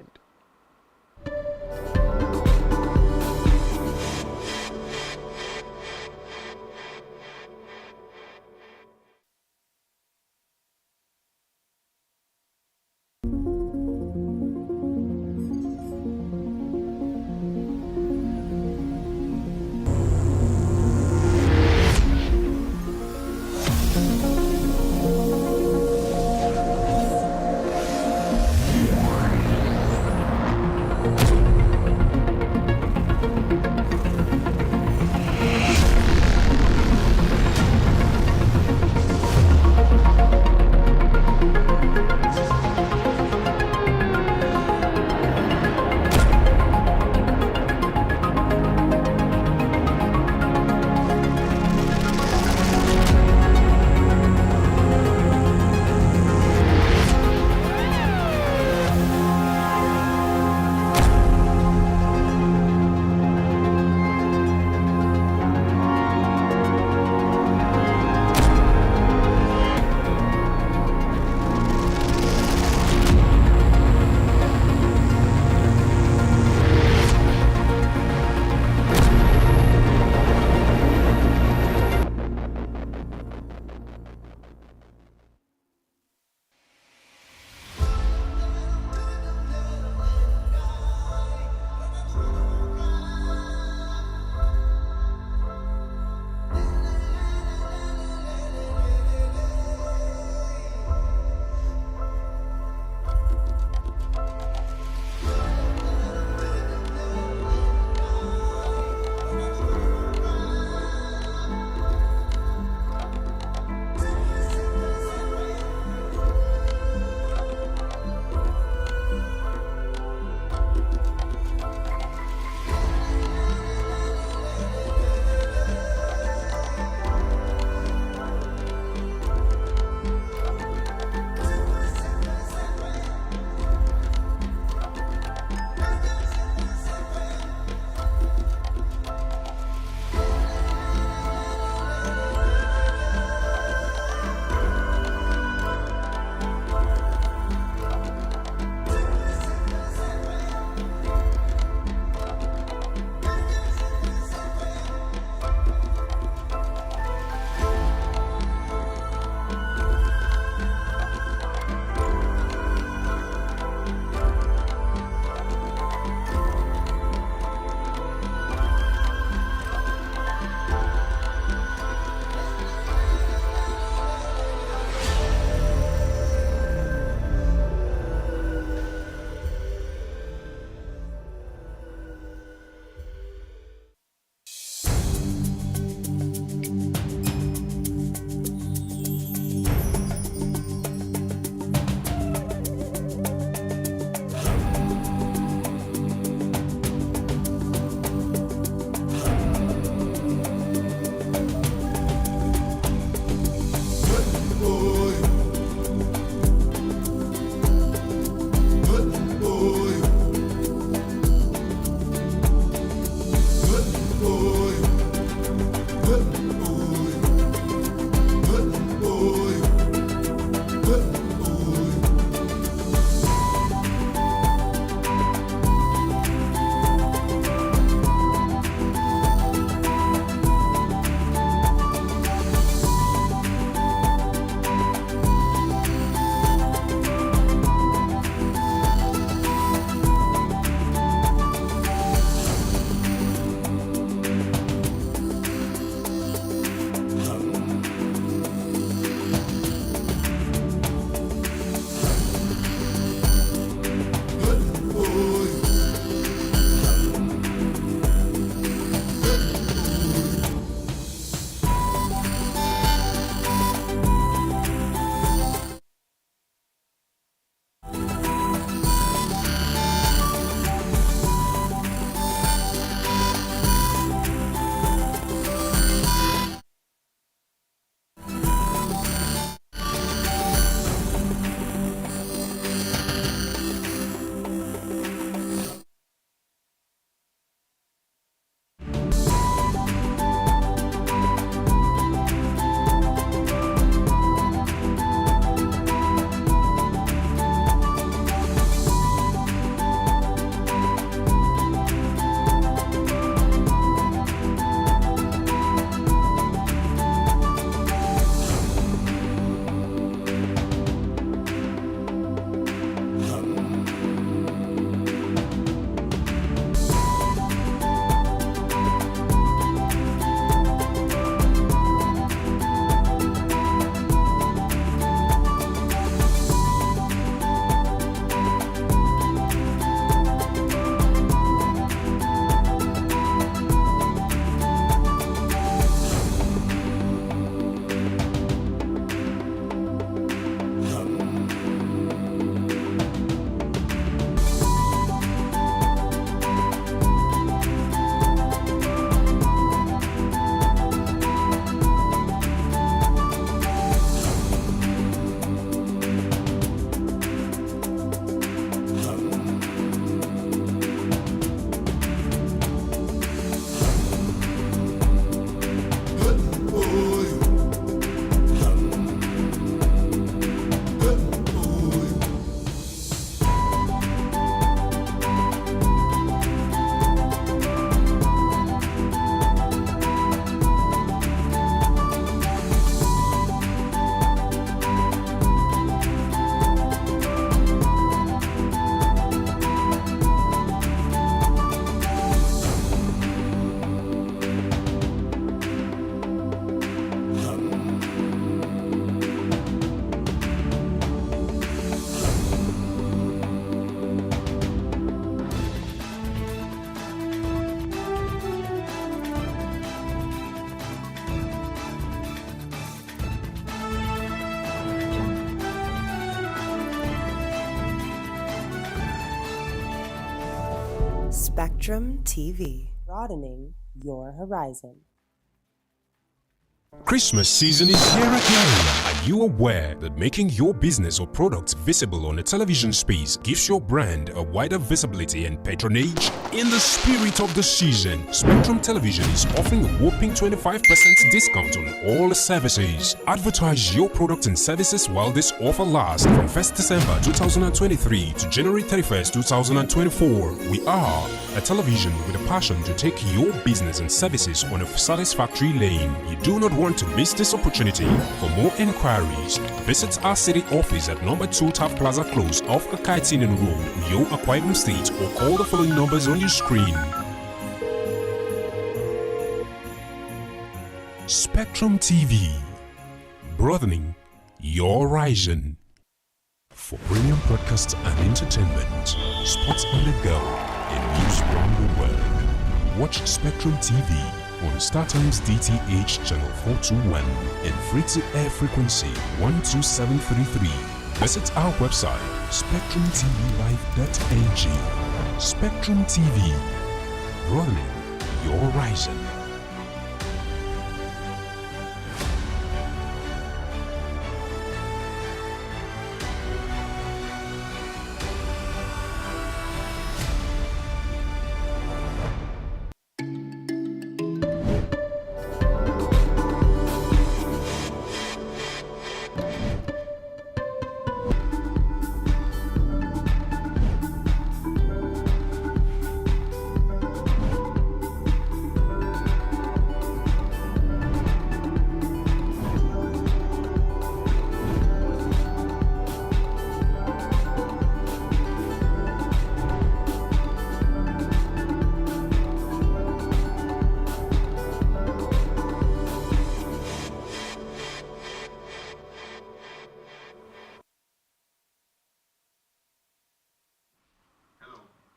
Spectrum TV, broadening your horizon. Christmas season is here again. Are you aware that making your business or products visible on a television space gives your brand a wider visibility and patronage? In the spirit of the season, Spectrum Television is offering a whopping 25% discount on all services. Advertise your products and services while this offer lasts from 1st December 2023 to January 31st, 2024. We are a television with a passion to take your business and services on a satisfactory lane. You do not want to miss this opportunity. For more inquiries, visit our city office at number 2 Taft Plaza Close off Akaitinen Road, Yo, Akwa Ibom State, or call the following numbers on your screen. Spectrum TV, broadening your horizon. For premium broadcasts and entertainment, sports on the go, and news from the world, watch Spectrum TV on StarTimes DTH channel 421 and free-to-air frequency 12733. Visit our website spectrumtvlive.ng. Spectrum TV, broadening your horizon.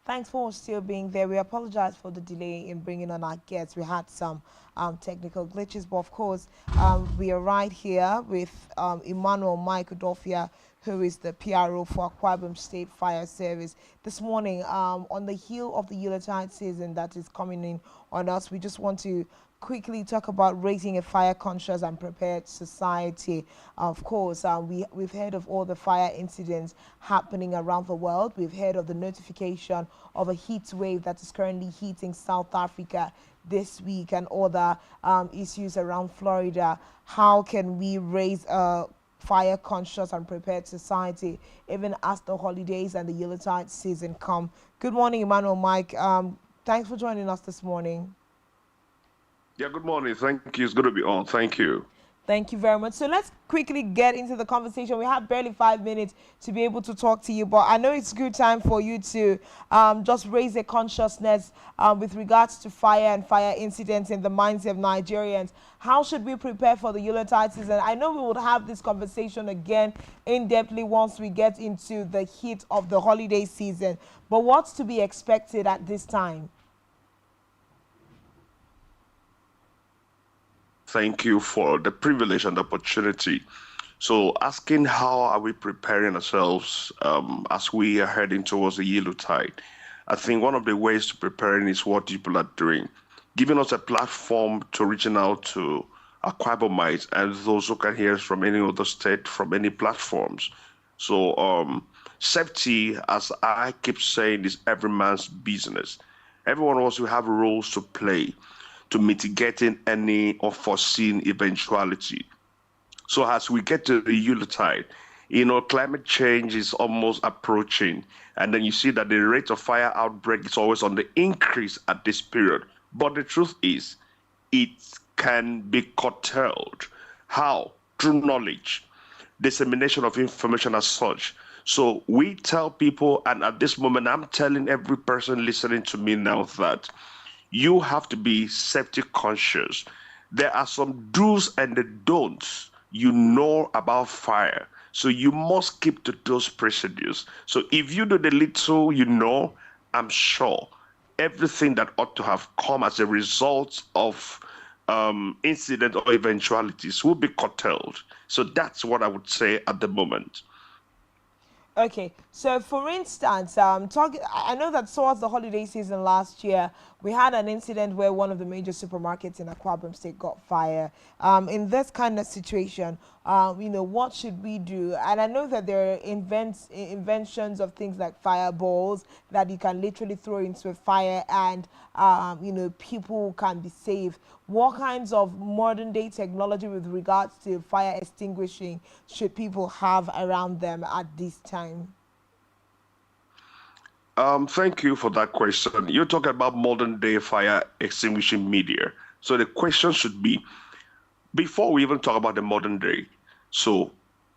Thanks for still being there. We apologize for the delay in bringing on our guests. We had some technical glitches, but of course, we are right here with Emmanuel Mike Udofia, who is the PRO for Akwa Ibom State Fire Service. This morning, on the heel of the Yuletide season that is coming in on us, we just want to quickly talk about raising a fire-conscious and prepared society. Of course, we've heard of all the fire incidents happening around the world. We've heard of the notification of a heat wave that is currently hitting South Africa this week and other issues around Florida. How can we raise a fire-conscious and prepared society even as the holidays and the Yuletide season come? Good morning, Emmanuel Mike. Thanks for joining us this morning. Yeah, good morning. Thank you. It's good to be on. Thank you. Thank you very much. So let's quickly get into the conversation. We have barely 5 minutes to be able to talk to you, but I know it's a good time for you to just raise a consciousness with regards to fire and fire incidents in the minds of Nigerians. How should we prepare for the Yuletide season? I know we will have this conversation again in-depthly once we get into the heat of the holiday season, but what's to be expected at this time? Thank you for the privilege and the opportunity. So asking how are we preparing ourselves as we are heading towards the Yuletide, I think one of the ways to preparing is what people are doing, giving us a platform to reaching out to Akwa Ibomites and those who can hear us from any other state, from any platforms. So safety, as I keep saying, is every man's business. Every one of us will have roles to play to mitigating any unforeseen eventuality. So as we get to the Yuletide, climate change is almost approaching, and then you see that the rate of fire outbreak is always on the increase at this period. But the truth is, it can be curtailed. How? Through knowledge, dissemination of information as such. So we tell people, and at this moment, I'm telling every person listening to me now that you have to be safety conscious. There are some do's and the don'ts about fire. So you must keep to those procedures. So if you do the little I'm sure everything that ought to have come as a result of incident or eventualities will be curtailed. So that's what I would say at the moment. Okay, so for instance, I know that towards the holiday season last year, we had an incident where one of the major supermarkets in Akwa Ibom State got fire. In this kind of situation, what should we do? And I know that there are inventions of things like fireballs that you can literally throw into a fire and, people can be saved. What kinds of modern day technology with regards to fire extinguishing should people have around them at this time? Thank you for that question. You're talking about modern day fire extinguishing media. So the question should be, before we even talk about the modern day,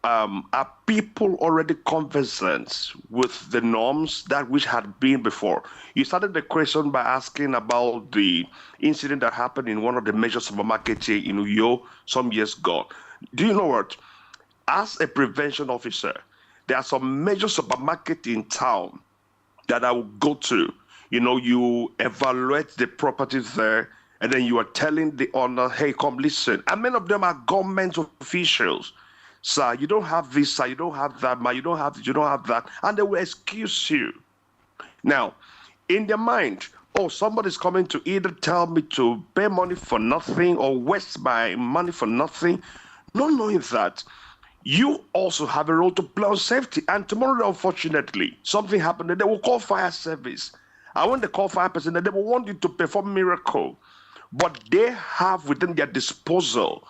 are people already conversant with the norms that which had been before? You started the question by asking about the incident that happened in one of the major supermarkets here in Uyo some years ago. Do you know what? As a prevention officer, there are some major supermarkets in town that I will go to. You evaluate the properties there, and then you are telling the owner, hey, come listen. And many of them are government officials. Sir, you don't have this, sir, you don't have that, ma, you don't have this, you don't have that. And they will excuse you. Now, in their mind, somebody's coming to either tell me to pay money for nothing or waste my money for nothing. Not knowing that you also have a role to play on safety. And tomorrow, unfortunately, something happened and they will call fire service. And when they call fire person, they will want you to perform miracle. But they have within their disposal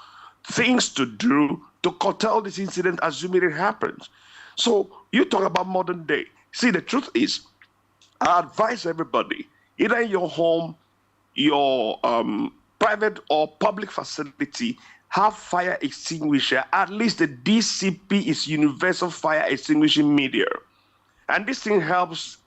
things to do to curtail this incident, assuming it happens. So you talk about modern day. See, the truth is, I advise everybody, either in your home, your private or public facility, have fire extinguisher. At least the DCP is universal fire extinguishing media. And this thing helps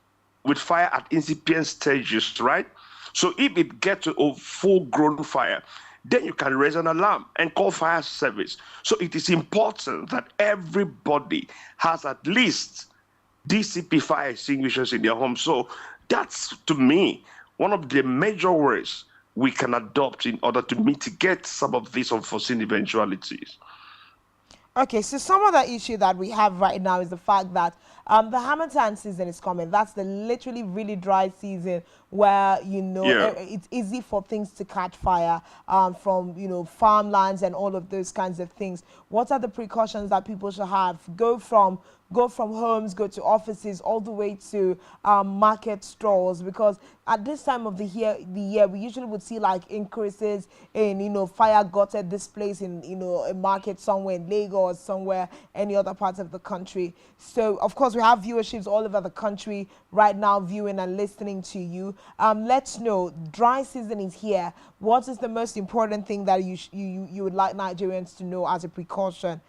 with fire at incipient stages, right? So if it gets to a full-grown fire, then you can raise an alarm and call fire service. So it is important that everybody has at least DCP fire extinguishers in their home. So that's, to me, one of the major ways we can adopt in order to mitigate some of these unforeseen eventualities. Okay, so some of the issue that we have right now is the fact that the Harmattan season is coming. That's the literally really dry season where, it's easy for things to catch fire from, farmlands and all of those kinds of things. What are the precautions that people should have? Go from homes, go to offices, all the way to market stores, because at this time of the year, we usually would see like increases in, fire got at this place in, a market somewhere in Lagos, somewhere, any other parts of the country. So, of course, we have viewerships all over the country right now viewing and listening to you. Let's know, dry season is here. What is the most important thing that you would like Nigerians to know as a precaution?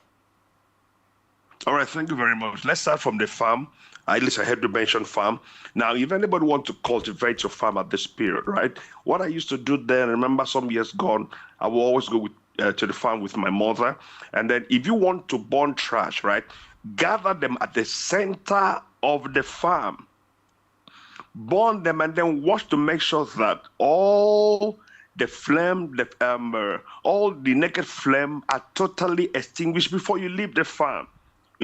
All right, thank you very much. Let's start from the farm. At least I heard you mention farm. Now, if anybody wants to cultivate your farm at this period, right? What I used to do then, remember some years gone, I will always go to the farm with my mother. And then if you want to burn trash, right, gather them at the center of the farm. Burn them and then watch to make sure that all the flame, all the naked flame are totally extinguished before you leave the farm.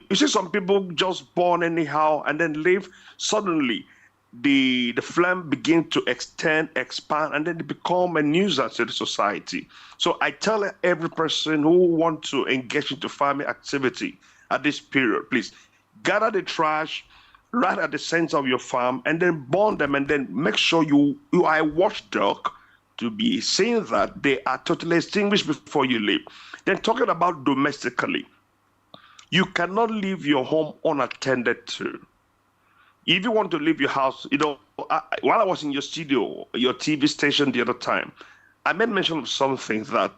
You see some people just burn anyhow and then leave. Suddenly, the flame begin to extend, expand, and then they become a nuisance to the society. So I tell every person who wants to engage into farming activity at this period, please gather the trash right at the center of your farm and then burn them, and then make sure you are a watchdog to be seeing that they are totally extinguished before you leave. Then talking about domestically, you cannot leave your home unattended to. If you want to leave your house, while I was in your studio, your TV station the other time, I made mention of something that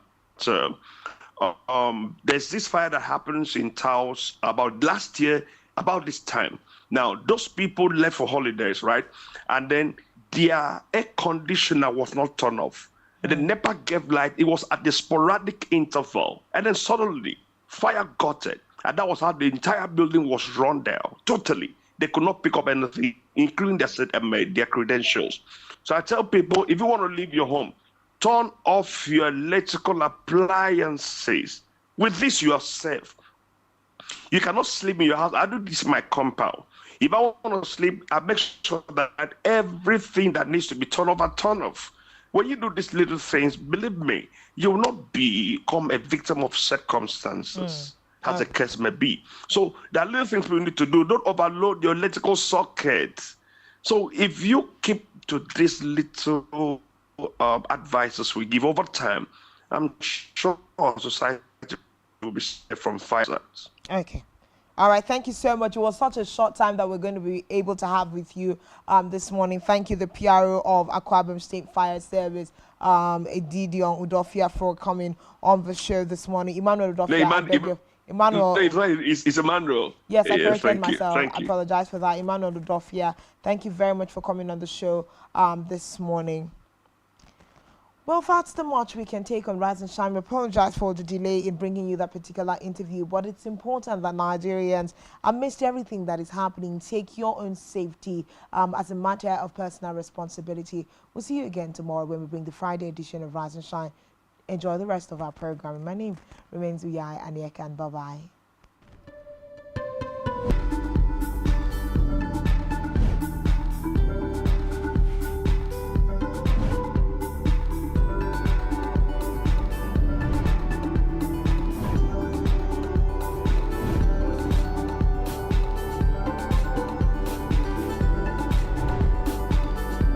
there's this fire that happens in Taos about last year, about this time. Now, those people left for holidays, right? And then their air conditioner was not turned off. And the NEPA gave light. It was at the sporadic interval. And then suddenly, fire got it. And that was how the entire building was run down, totally. They could not pick up anything, including their credentials. So I tell people, if you want to leave your home, turn off your electrical appliances. With this, you are safe. You cannot sleep in your house. I do this in my compound. If I want to sleep, I make sure that everything that needs to be turned off, I turn off. When you do these little things, believe me, you will not become a victim of circumstances, as the case may be. So there are little things we need to do. Don't overload your electrical socket. So if you keep to these little advices we give over time, I'm sure society will be safe from fires. Okay. All right, thank you so much. It was such a short time that we're going to be able to have with you this morning. Thank you, the PRO of Akwa Ibom State Fire Service, Edidion Udofia, for coming on the show this morning. Emmanuel Udofia, Emmanuel. It's Emmanuel. Yes, I corrected myself. I apologize for that. Emmanuel Udofia, thank you very much for coming on the show this morning. Well, that's the much we can take on Rise and Shine. We apologize for the delay in bringing you that particular interview, but it's important that Nigerians, amidst everything that is happening, take your own safety as a matter of personal responsibility. We'll see you again tomorrow when we bring the Friday edition of Rise and Shine. Enjoy the rest of our program. My name remains Uyai Anieka, and bye-bye.